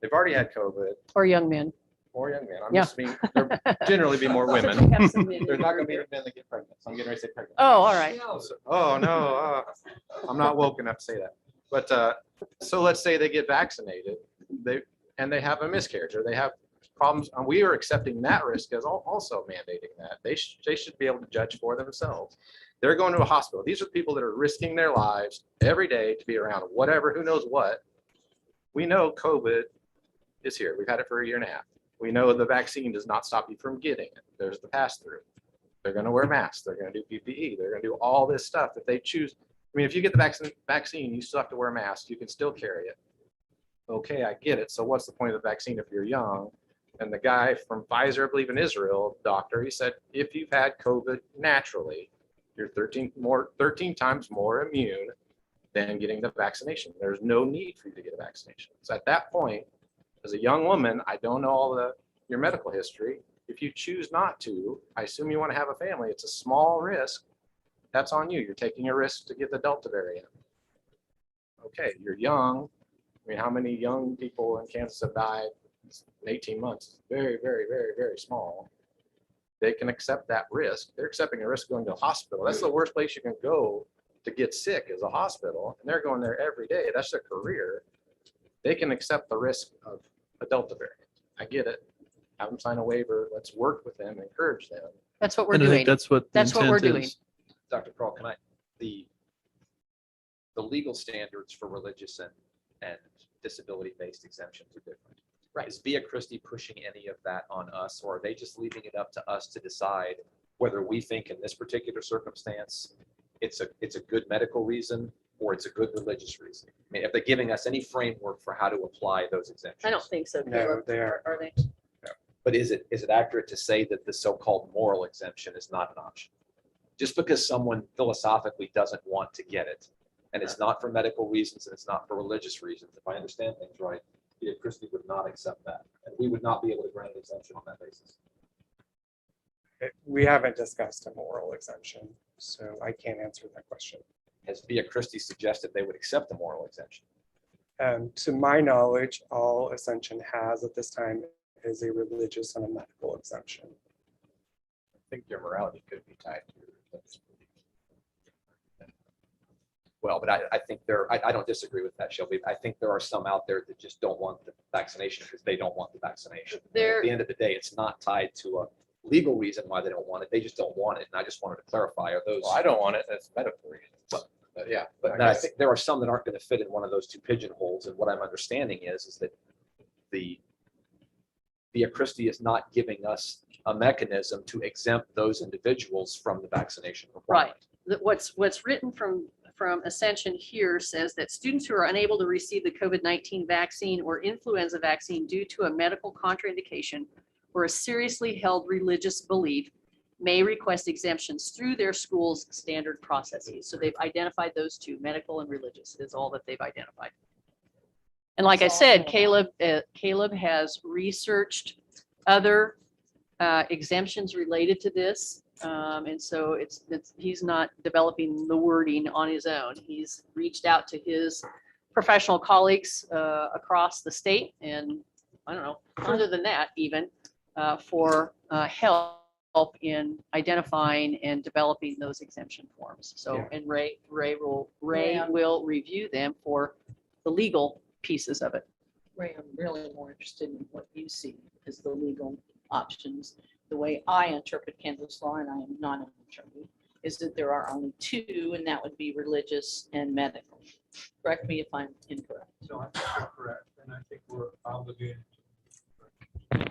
they've already had COVID, Or young men. or young men? I'm Yeah. just being, there generally be more women. Have some men. There's not going to be men that get pregnant. So I'm getting ready to say pregnant. Oh, all right. Oh, no, I'm not woke enough to say that. But so let's say they get vaccinated, they have a miscarriage or they have problems, and we are accepting that risk as also mandating that. They should be able to judge for themselves. They're going to a hospital. These are people that are risking their lives every day to be around whatever, who knows what. We know COVID is here. We've had it for a year and a half. We know the vaccine does not stop you from getting it. There's the pass-through. They're going to wear masks. They're going to do PPE. They're going to do all this stuff if they choose. I mean, if you get the vaccine, you still have to wear a mask. You can still carry it. Okay, I get it. So what's the point of the vaccine if you're young? And the guy from Pfizer, I believe in Israel, doctor, he said, if you've had COVID naturally, you're 13 times more immune than getting the vaccination. There's no need for you to get a vaccination. So at that point, as a young woman, I don't know all your medical history. If you choose not to, I assume you want to have a family. It's a small risk. That's on you. You're taking a risk to get the Delta variant. Okay, you're young. I mean, how many young people in Kansas have died in 18 months? Very, very, very, very small. They can accept that risk. They're accepting a risk going to a hospital. That's the worst place you can go to get sick is a hospital. And they're going there every day. That's their career. They can accept the risk of a Delta variant. I get it. Have them sign a waiver. Let's work with them, encourage them. That's what we're And I doing. think that's what the That's what we're intent doing. is. Dr. Kroll, the legal standards for religious and disability-based exemptions are different. Right. Is Via Christi pushing any of that on us, or are they just leaving it up to us to decide whether we think in this particular circumstance it's a good medical reason or it's a good religious reason? I mean, if they're giving us any framework for how to apply those exemptions? I don't think so. No, Caleb. they are. Are they? But is it accurate to say that the so-called moral exemption is not an option? Just because someone philosophically doesn't want to get it, and it's not for medical reasons and it's not for religious reasons, if I understand things right, Via Christi would not accept that, and we would not be able to grant an exemption on that basis. We haven't discussed a moral exemption, so I can't answer that question. Has Via Christi suggested they would accept the moral exemption? To my knowledge, all Ascension has at this time is a religious and a medical exemption. I think your morality could be tied to your religious belief. Well, but I think I don't disagree with that, Shelby. I think there are some out there that just don't want the vaccination because they don't want the vaccination. At the end of the day, it's not tied to a legal reason why they don't want it. They just don't want it. And I just wanted to clarify, are those? Well, I don't want it. That's medical reasons. But yeah. But I think there are some that aren't going to fit in one of those two pigeonholes. And what I'm understanding is that the Via Christi is not giving us a mechanism to exempt those individuals from the vaccination requirement. What's written from Ascension here says that students who are unable to receive the COVID-19 vaccine or influenza vaccine due to a medical contraindication or a seriously held religious belief may request exemptions through their school's standard processes. So they've identified those two, medical and religious is all that they've identified. And like I said, Caleb has researched other exemptions related to this. And so he's not developing the wording on his own. He's reached out to his professional colleagues across the state and I don't know, further than that even, for help in identifying and developing those exemption forms. So, Yeah. and Ray will review them for the legal pieces of it. Ray, I'm really more interested in what you see as the legal options. The way I interpret Kansas law, and I am not an attorney, is that there are only two, and that would be religious and medical. Correct me if I'm incorrect. No, I think you're correct, and I think we're obligated. I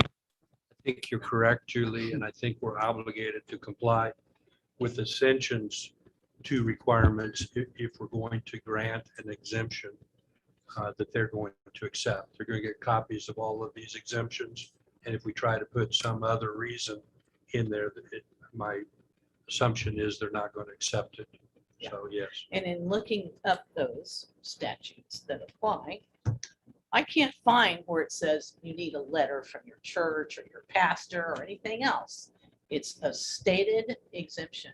think you're correct, Julie, and I think we're obligated to comply with Ascension's two requirements if we're going to grant an exemption that they're going to accept. They're going to get copies of all of these exemptions, and if we try to put some other reason in there, my assumption is they're not going to accept it. Yeah. So yes. And in looking up those statutes that apply, I can't find where it says you need a letter from your church or your pastor or anything else. It's a stated exemption.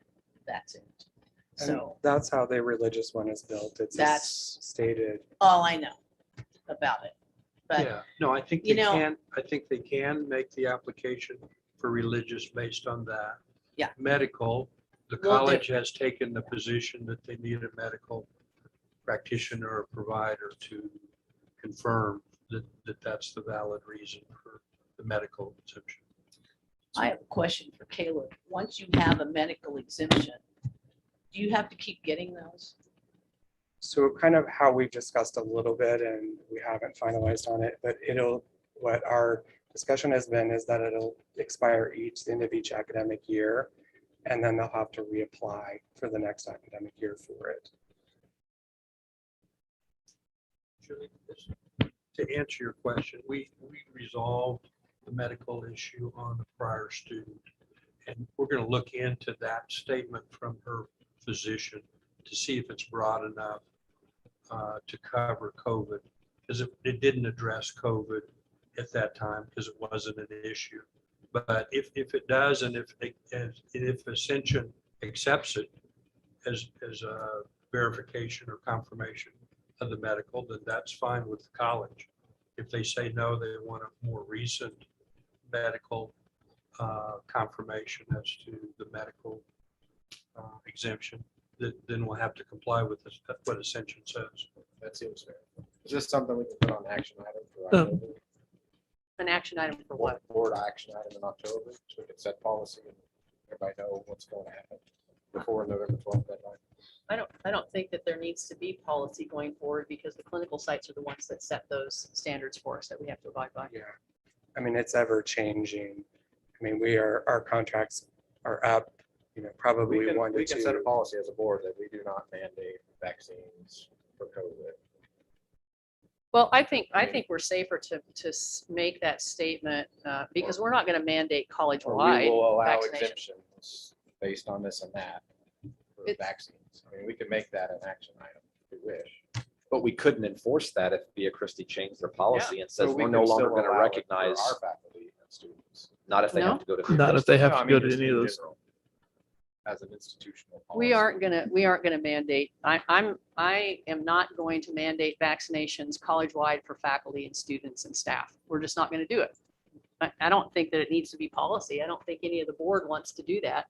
That's it. And So that's how the religious one is built. It's That's- stated. all I know about it. But Yeah, no, I think you they know- can, I think they can make the application for religious based on that. Yeah. Medical, the Little college has taken the position that they need a medical practitioner or provider to confirm that that's the valid reason for the medical exemption. I have a question for Caleb. Once you have a medical exemption, do you have to keep getting those? So kind of how we've discussed a little bit and we haven't finalized on it, but what our discussion has been is that it'll expire the end of each academic year. And then they'll have to reapply for the next academic year for it. Julie, to answer your question, we resolved the medical issue on the prior student. And we're going to look into that statement from her physician to see if it's broad enough to cover COVID, because it didn't address COVID at that time because it wasn't an issue. But if it does, and if Ascension accepts it as a verification or confirmation of the medical, then that's fine with the college. If they say no, they want a more recent medical confirmation as to the medical exemption, then we'll have to comply with this, what Ascension says. That seems fair. Is this something we can put on action item for October? An action item for what? Board action item in October, so we can set policy and everybody know what's going to happen before November 12th deadline. I don't think that there needs to be policy going forward because the clinical sites are the ones that set those standards for us that we have to abide by. Yeah. I mean, it's ever changing. I mean, our contracts are up probably We 1 to can set a 2. policy as a board that we do not mandate vaccines for COVID. Well, I think we're safer to make that statement because we're not going to mandate Or we college-wide will allow vaccination. exemptions based on this and that for It's- vaccines. I mean, we can make that an action item if we wish. But we couldn't enforce that if Via Christi changed their policy and says But we we're can no longer still going to allow it for recognize, Our faculty and students. not if they No. have to go to. Via Not if Christi. they have No, to I go mean, to just any of in those. general, as an institutional We policy. aren't gonna mandate. I am not going to mandate vaccinations college-wide for faculty and students and staff. We're just not going to do it. I don't think that it needs to be policy. I don't think any of the board wants to do that.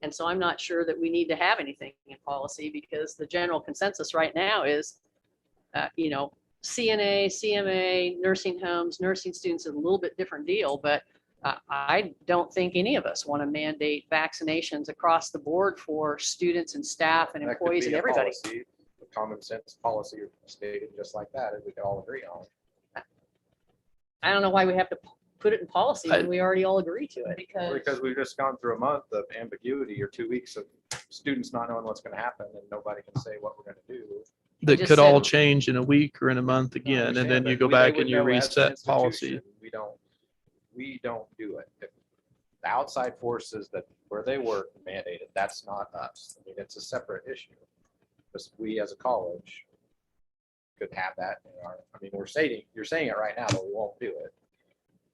And so I'm not sure that we need to have anything in policy because the general consensus right now is, CNA, CMA, nursing homes, nursing students is a little bit different deal, but I don't think any of us want to mandate vaccinations across the board for students and staff and That could employees be and a everybody. policy, a common sense policy stated just like that, and we can all agree on. I don't know why we have to put it in policy when we already all agree to it. Because we've just gone through a month of ambiguity or 2 weeks of students not knowing what's going to happen and nobody can say what we're going to do. That just could all said- change in a week or in a month again, and then you go back and you reset policy. We don't do it. If the outside forces that where they work mandate it, that's not us. I mean, it's a separate issue. Because we as a college could have that in our, I mean, you're saying it right now, but we won't do it.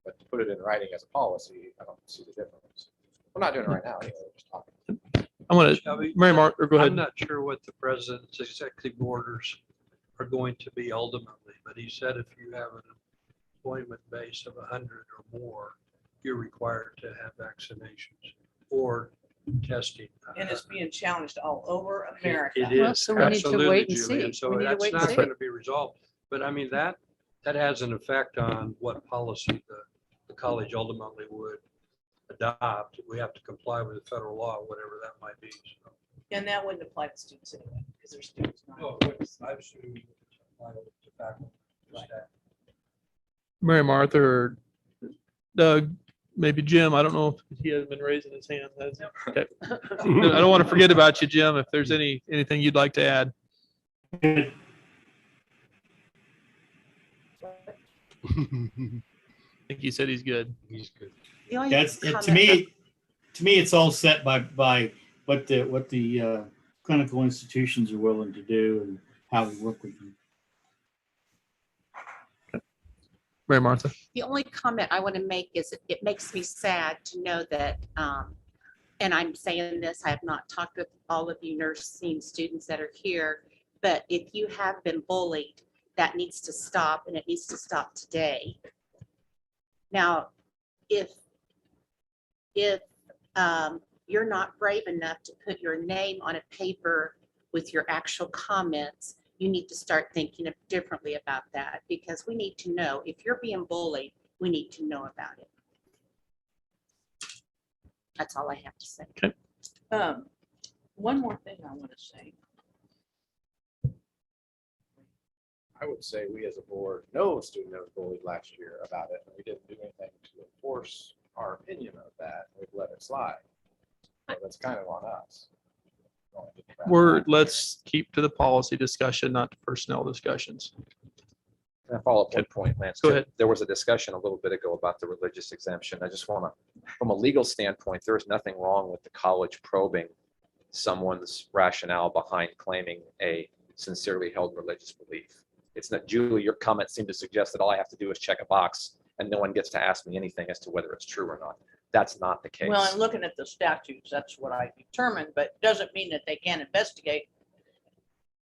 But to put it in writing as a policy, I don't see the difference. We're not doing it right now anyway, we're just talking. I'm gonna, Shelby, Mary Mark, or go I'm ahead. not sure what the president's executive orders are going to be ultimately, but he said if you have an employment base of 100 or more, you're required to have vaccinations or testing. And it's being challenged all over America. It Well, is, so we need to absolutely, wait and Julie. see. And so We need to that's wait and not see. going to be resolved. But I mean, that has an effect on what policy the college ultimately would adopt. We have to comply with the federal law, whatever that might be. So. And that wouldn't apply to students anyway, because they're students. not- No, I assume it would apply to faculty, to staff. Mary Martha or Doug, maybe Jim. I don't know if he has been raising his hand. has he? Okay. I don't want to forget about you, Jim, if there's anything you'd like to add. I think he said he's good. He's good. The only That's it, comment- to me, it's all set by what the clinical institutions are willing to do and how we work with them. Mary Martha. The only comment I want to make is it makes me sad to know that, and I'm saying this, I have not talked with all of you nursing students that are here, but if you have been bullied, that needs to stop and it needs to stop today. Now, if you're not brave enough to put your name on a paper with your actual comments, you need to start thinking differently about that, because we need to know if you're being bullied, we need to know about it. That's all I have to say. One more thing I want to say. I would say we as a board, no student was bullied last year about it, and we didn't do anything to enforce our opinion of that. We've let it slide. So that's kind of on us. Let's keep to the policy discussion, not the personnel discussions. Can I follow up one point, Lance? Go ahead. There was a discussion a little bit ago about the religious exemption. I just want to, from a legal standpoint, there is nothing wrong with the college probing someone's rationale behind claiming a sincerely held religious belief. It's not, Julie, your comments seem to suggest that all I have to do is check a box and no one gets to ask me anything as to whether it's true or not. That's not the case. Well, I'm looking at the statutes, that's what I determined, but doesn't mean that they can't investigate.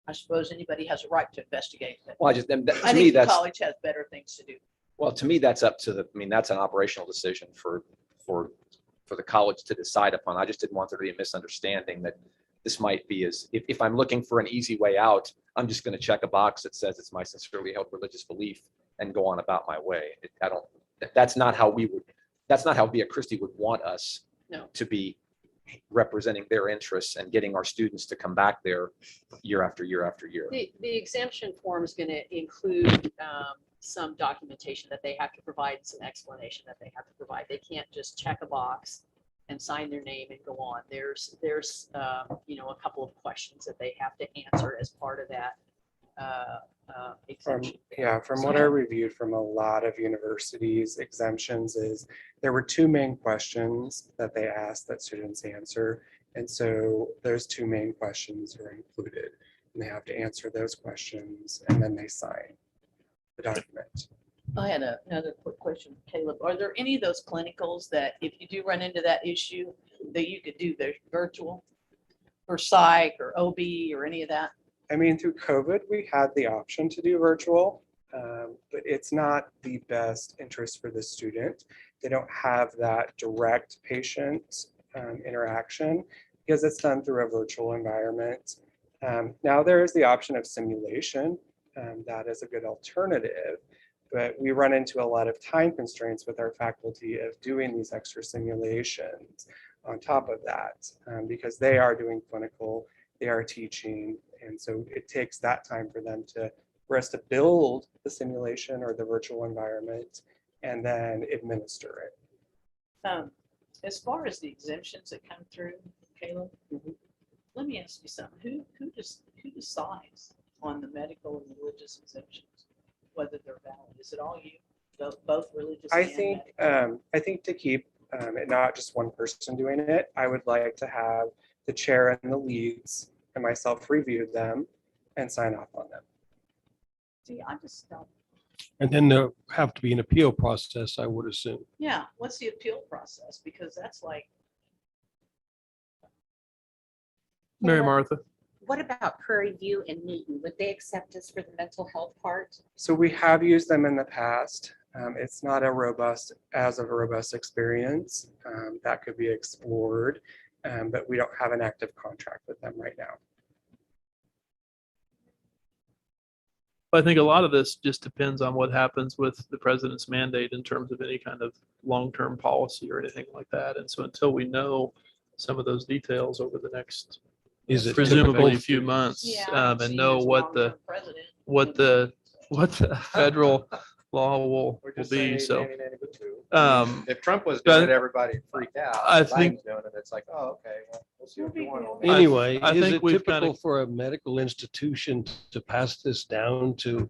I suppose anybody has a right to investigate. But Well, I just, and that- I to me, think the that's, college has better things to do. well, to me, that's up to the, I mean, that's an operational decision for the college to decide upon. I just didn't want there to be a misunderstanding that this might be as, if I'm looking for an easy way out, I'm just going to check a box that says it's my sincerely held religious belief and go on about my way. That's not how Via Christi would want us No. to be representing their interests and getting our students to come back there year after year after year. The exemption form is going to include some documentation that they have to provide, some explanation that they have to provide. They can't just check a box and sign their name and go on. There's a couple of questions that they have to answer as part of that exemption. From what I reviewed from a lot of universities, exemptions is there were two main questions that they asked that students answer. And so those two main questions are included. And they have to answer those questions and then they sign the document. I had another quick question, Caleb. Are there any of those clinicals that if you do run into that issue, that you could do the virtual or psych or OB or any of that? I mean, through COVID, we had the option to do virtual, but it's not the best interest for the student. They don't have that direct patient interaction because it's done through a virtual environment. Now there is the option of simulation. That is a good alternative, but we run into a lot of time constraints with our faculty of doing these extra simulations on top of that because they are doing clinical, they are teaching. And so it takes that time for us to build the simulation or the virtual environment and then administer it. As far as the exemptions that come through, Caleb, let me ask you something. Who decides on the medical and religious exemptions, whether they're valid? Is it all you, both religious? I and think medical? I think to keep it not just one person doing it, I would like to have the chair and the leads and myself review them and sign off on them. See, I just don't. And then there have to be an appeal process, I would assume. Yeah, what's the appeal process? Because that's like, Mary Martha. What about Prairie View and Newton? Would they accept us for the mental health part? So we have used them in the past. It's not as a robust experience. That could be explored, but we don't have an active contract with them right now. I think a lot of this just depends on what happens with the president's mandate in terms of any kind of long-term policy or anything like that. And so until we know some of those details over the next Is it presumably typical? few months yeah, I don't and see know you as what the long-term president. federal law will be. So If Trump was but doing it, everybody freaked out. I Biden's think- doing it, it's like, oh, okay, well, we'll see what we want. I- Anyway, I is think it we've typical kinda- for a medical institution to pass this down to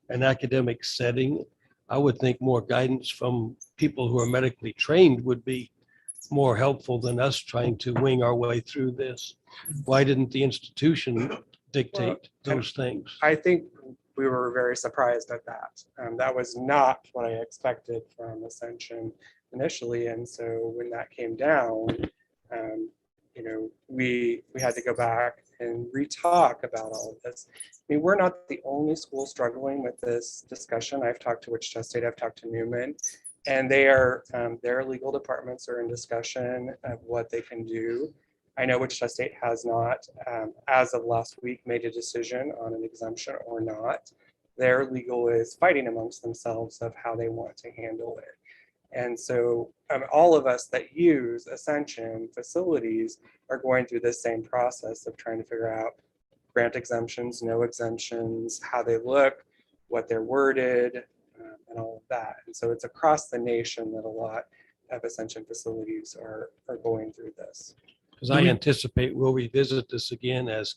an academic setting? I would think more guidance from people who are medically trained would be more helpful than us trying to wing our way through this. Why didn't the institution dictate those things? I think we were very surprised at that. That was not what I expected from Ascension initially. And so when that came down, we had to go back and re-talk about all of this. I mean, we're not the only school struggling with this discussion. I've talked to Wichita State, I've talked to Newman, and their legal departments are in discussion of what they can do. I know Wichita State has not, as of last week, made a decision on an exemption or not. Their legal is fighting amongst themselves of how they want to handle it. And so all of us that use Ascension facilities are going through this same process of trying to figure out grant exemptions, no exemptions, how they look, what they're worded, and all of that. And so it's across the nation that a lot of Ascension facilities are going through this. Because I anticipate we'll revisit this again as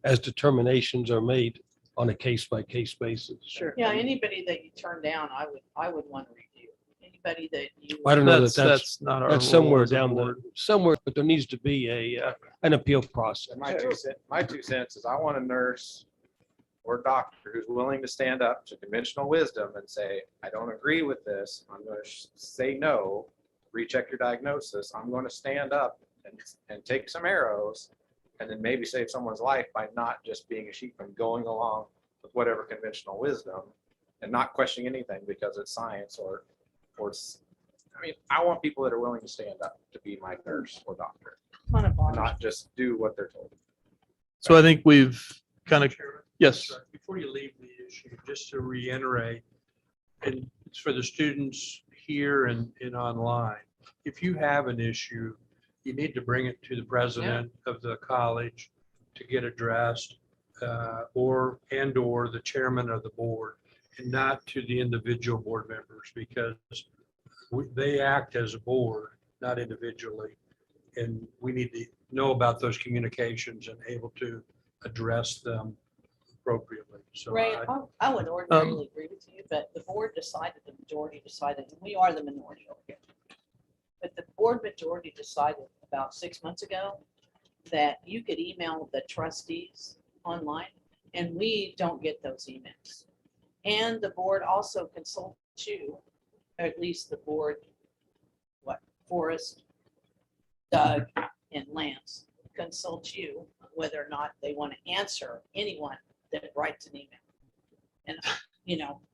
as determinations are made on a case-by-case basis. Sure. Yeah, anybody that you turn down, I would want to review. Anybody that you. I don't know that That's not our. that's role somewhere as a down board. somewhere, but there needs to be an appeal process. And my two cents is I want a nurse or doctor who's willing to stand up to conventional wisdom and say, I don't agree with this. I'm going to say no, recheck your diagnosis. I'm going to stand up and take some arrows and then maybe save someone's life by not just being a sheep and going along with whatever conventional wisdom and not questioning anything because it's science or I mean, I want people that are willing to stand up to be my nurse or doctor and not just do what they're told. So I think we've kind of, yes. Before you leave the issue, just to reiterate, and it's for the students here and online, if you have an issue, you need to bring it to the president of the college to get addressed, or the chairman of the board, and not to the individual board members, because they act as a board not individually. And we need to know about those communications and able to address them appropriately. So Ray, I- I would ordinarily agree with you, but the board decided, the majority decided, and we are the minority over here. But the board majority decided about 6 months ago that you could email the trustees online, and we don't get those emails. And the board also consults you, at least the board, Forrest, Doug, and Lance consult you whether or not they want to answer anyone that writes an email. And,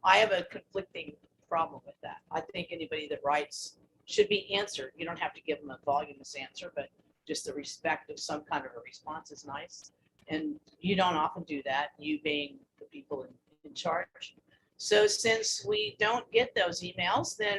I have a conflicting problem with that. I think anybody that writes should be answered. You don't have to give them a voluminous answer, but just the respect of some kind of a response is nice. And you don't often do that, you being the people in charge. So since we don't get those emails, then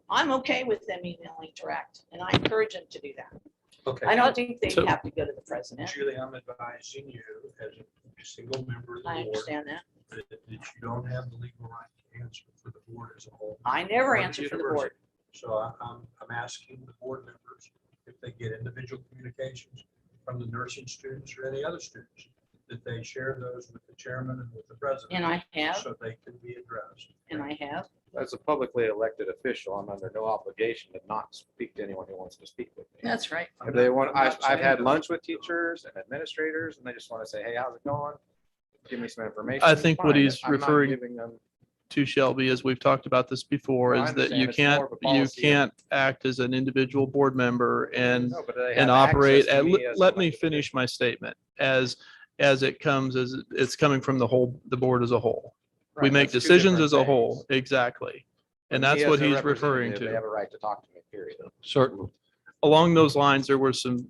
I'm okay with them emailing direct, and I encourage them to do that. Okay. I don't think they So- have to go to the president. Julie, I'm advising you as a single member of the I board understand that. that you don't have the legal right to answer for the board as a whole. I never or the answer for the board. university. So I'm asking the board members if they get individual communications from the nursing students or any other students, that they share those with the chairman and with the president. And I have, So they can be addressed. and I have. As a publicly elected official, I'm under no obligation to not speak to anyone who wants to speak with me. That's right. If they want, I'm not I've had saying- lunch with teachers and administrators and they just want to say, hey, how's it going? Give me some information. I think what Fine. he's I'm not referring giving them- to Shelby, as we've talked about this before, No, I is that you understand. It's more can't, of a policy. act as an individual board member and No, but they and have operate, access to me as let an me elected finish official. my statement, as it comes, as it's coming from the board as a whole. We Right, make that's two decisions different as a things. whole, exactly. And But me that's as what a he's referring representative, They to. have a right to talk to me, period. Certainly. Along those lines, there were some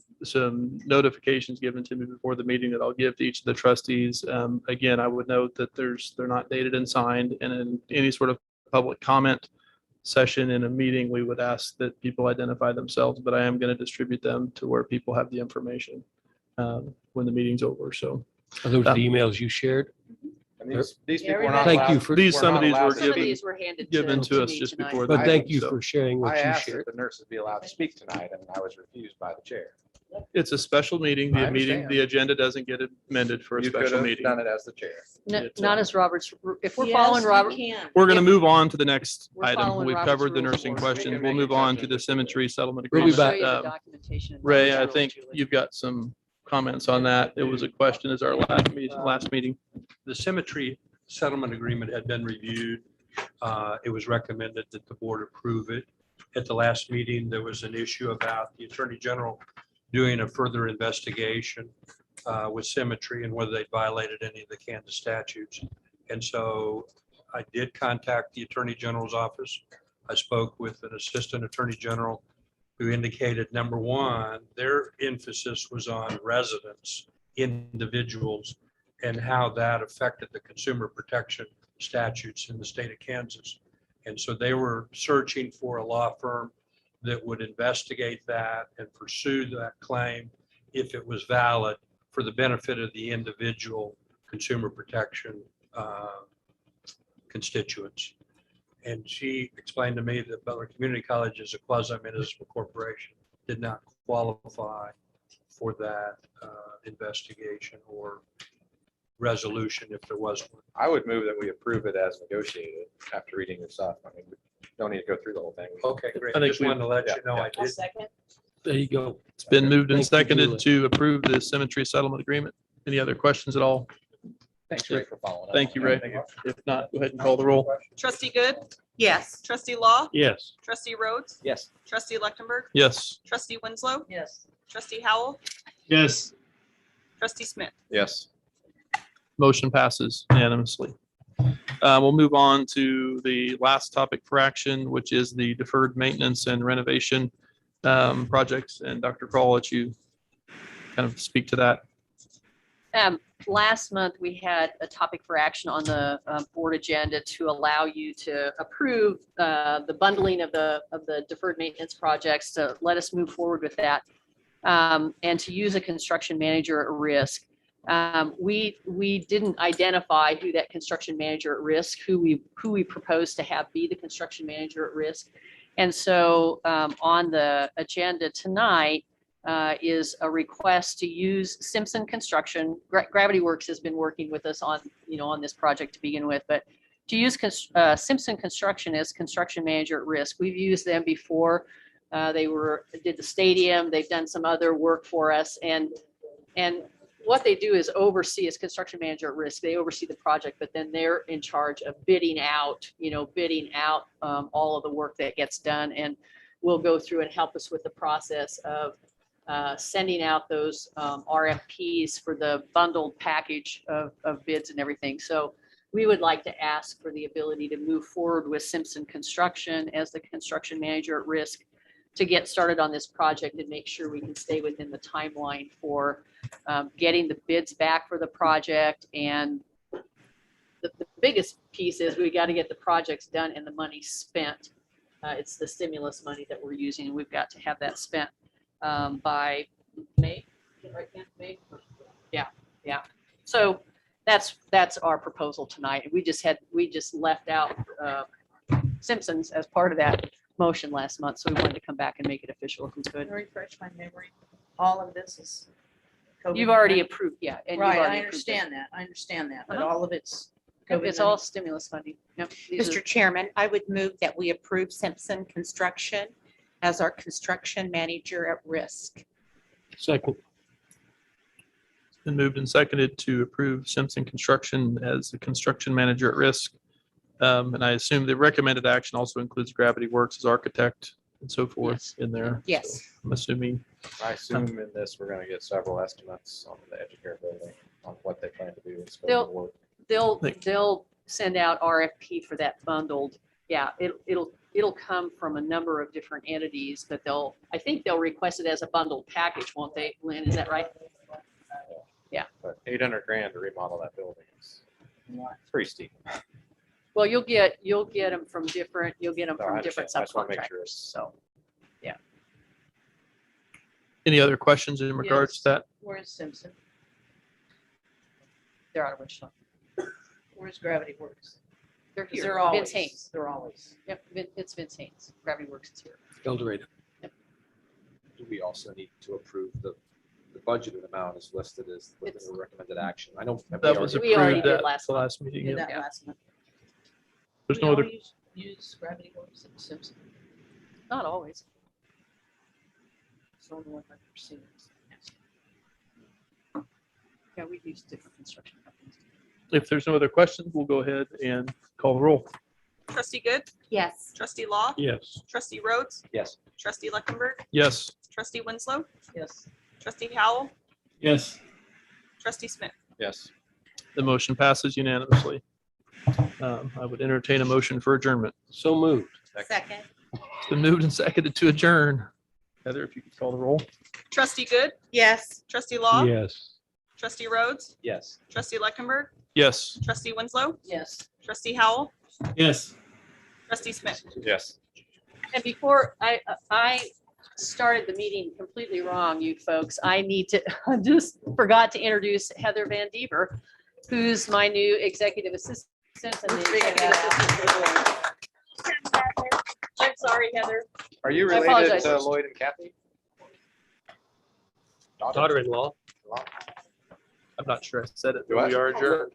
notifications given to me before the meeting that I'll give to each of the trustees. Again, I would note that they're not dated and signed, and in any sort of public comment session in a meeting, we would ask that people identify themselves, but I am going to distribute them to where people have the information when the meeting's over. So Are those the emails you shared? And these people are not Everybody- Thank you allowed. for- These- we're some not of these allowed were to Some of given- speak. these were handed given to us me just tonight. before. But the thank meeting, you so for sharing I what you asked shared. that the nurses be allowed to speak tonight and I was refused by the chair. It's a special meeting. I The meeting, understand. the agenda doesn't get amended for a You could special have meeting. done it as the chair. It's, Not as Robert's, if we're Yes, following we Robert, can. We're going to If- move on to the next We're item. following We've Robert's covered the rules of nursing order. questions. We can We'll make move on to adjustments the if we cemetery settlement We'll agreement. be I'll back. show you the Um, documentation. Ray, I General, think Julie. you've got some comments on that. It was a question as our last meeting. The cemetery settlement agreement had been reviewed. It was recommended that the board approve it. At the last meeting, there was an issue about the Attorney General doing a further investigation with cemetery and whether they violated any of the Kansas statutes. And so I did contact the Attorney General's office. I spoke with an Assistant Attorney General who indicated, number one, their emphasis was on residents, individuals, and how that affected the consumer protection statutes in the state of Kansas. And so they were searching for a law firm that would investigate that and pursue that claim if it was valid for the benefit of the individual consumer protection constituents. And she explained to me that Butler Community College is a quasi-municipal corporation, did not qualify for that investigation or resolution if there was one. I would move that we approve it as negotiated after reading your stuff. I mean, we don't need to go through the whole thing. Okay, great. I I think just wanted to let you know I I'll did. second. There you go. It's been moved and Thank you, seconded Julie. to approve the cemetery settlement agreement. Any other questions at all? Thanks, Ray, for following up. Thank you, Ray. If not, go ahead and call the roll. Trustee Good, Yes. trustee Law, Yes. trustee Rhodes, Yes. trustee Lechtenberg, Yes. trustee Winslow, Yes. trustee Howell, Yes. trustee Smith. Yes. Motion passes unanimously. We'll move on to the last topic for action, which is the deferred maintenance and renovation projects. And Dr. Kroll, I'll let you kind of speak to that. Last month, we had a topic for action on the board agenda to allow you to approve the bundling of the deferred maintenance projects, to let us move forward with that, and to use a construction manager at risk. We didn't identify who that construction manager at risk, who we proposed to have be the construction manager at risk. And so on the agenda tonight is a request to use Simpson Construction. Gravity Works has been working with us on, on this project to begin with, but to use Simpson Construction as construction manager at risk. We've used them before. They did the stadium. They've done some other work for us, and what they do is oversee as construction manager at risk. They oversee the project, but then they're in charge of bidding out all of the work that gets done, and will go through and help us with the process of sending out those RFPs for the bundled package of bids and everything. So we would like to ask for the ability to move forward with Simpson Construction as the construction manager at risk to get started on this project and make sure we can stay within the timeline for getting the bids back for the project. And the biggest piece is we got to get the projects done and the money spent. It's the stimulus money that we're using, and we've got to have that spent by May. Right, May? Yeah. So that's our proposal tonight. We just left out Simpsons as part of that motion last month, so we wanted to come back and make it official if we could. Refresh my memory. All of this is. You've already approved, yeah. And you've Right, already I approved it. understand that, but Uh-huh. all of it's. Yep, it's all stimulus funding. Yep. these are- Mr. Chairman, I would move that we approve Simpson Construction as our construction manager at risk. Second. It's been moved and seconded to approve Simpson Construction as the construction manager at risk. And I assume the recommended action also includes Gravity Works as architect and so forth in there. Yes. So I'm assuming, I assume in this, we're gonna get several estimates on the Educare building, on what they plan to do. and scope of work. They'll send out RFP for that bundled. Yeah, it'll come from a number of different entities, but I think they'll request it as a bundled package, won't they, Lynn? Is that right? But 800 grand to remodel that building is pretty steep. Well, you'll get them from different, No, I different understand. I just wanna make sure subcontractors. it's- So, any other questions in regards to that? Where's Simpson? they're out of Wichita. Where's Gravity Works? They're 'Cause here. they're always. Vince Haynes. They're always. Yep, it's Vince Haynes. Gravity Works is here. El Dorado. Do we also need to approve the budgeted amount is listed as within It's- the recommended action? I know. That was We already approved did at last the month. last meeting. Did yeah. that last month. There's We no other, always use Gravity Works at Simpson. Not always. It's the only one I've ever seen. Yeah, we've used different construction companies. if there's no other questions, we'll go ahead and call the roll. Trustee Good, Yes. trustee Law, Yes. trustee Rhodes, Yes. trustee Luckenberg, Yes, trustee Winslow, Yes. trustee Howell, Yes. trustee Smith. Yes. the motion passes unanimously. I would entertain a motion for adjournment. So moved. Second. It's been moved and seconded to adjourn. Heather, if you could call the roll. Trustee Good, Yes. trustee Law, Yes. trustee Rhodes, Yes. trustee Luckenberg, Yes. trustee Winslow, Yes. trustee Howell, Yes. trustee Smith. Yes. And before I started the meeting completely wrong, you folks, I just forgot to introduce Heather Van Dever, who's my new executive assistant. And the executive assistant for the board. I'm sorry, Heather. Are you I related apologize. to Lloyd and Kathy? Daughter-in-law. I'm not sure I said it, Do but I? we are adjourned.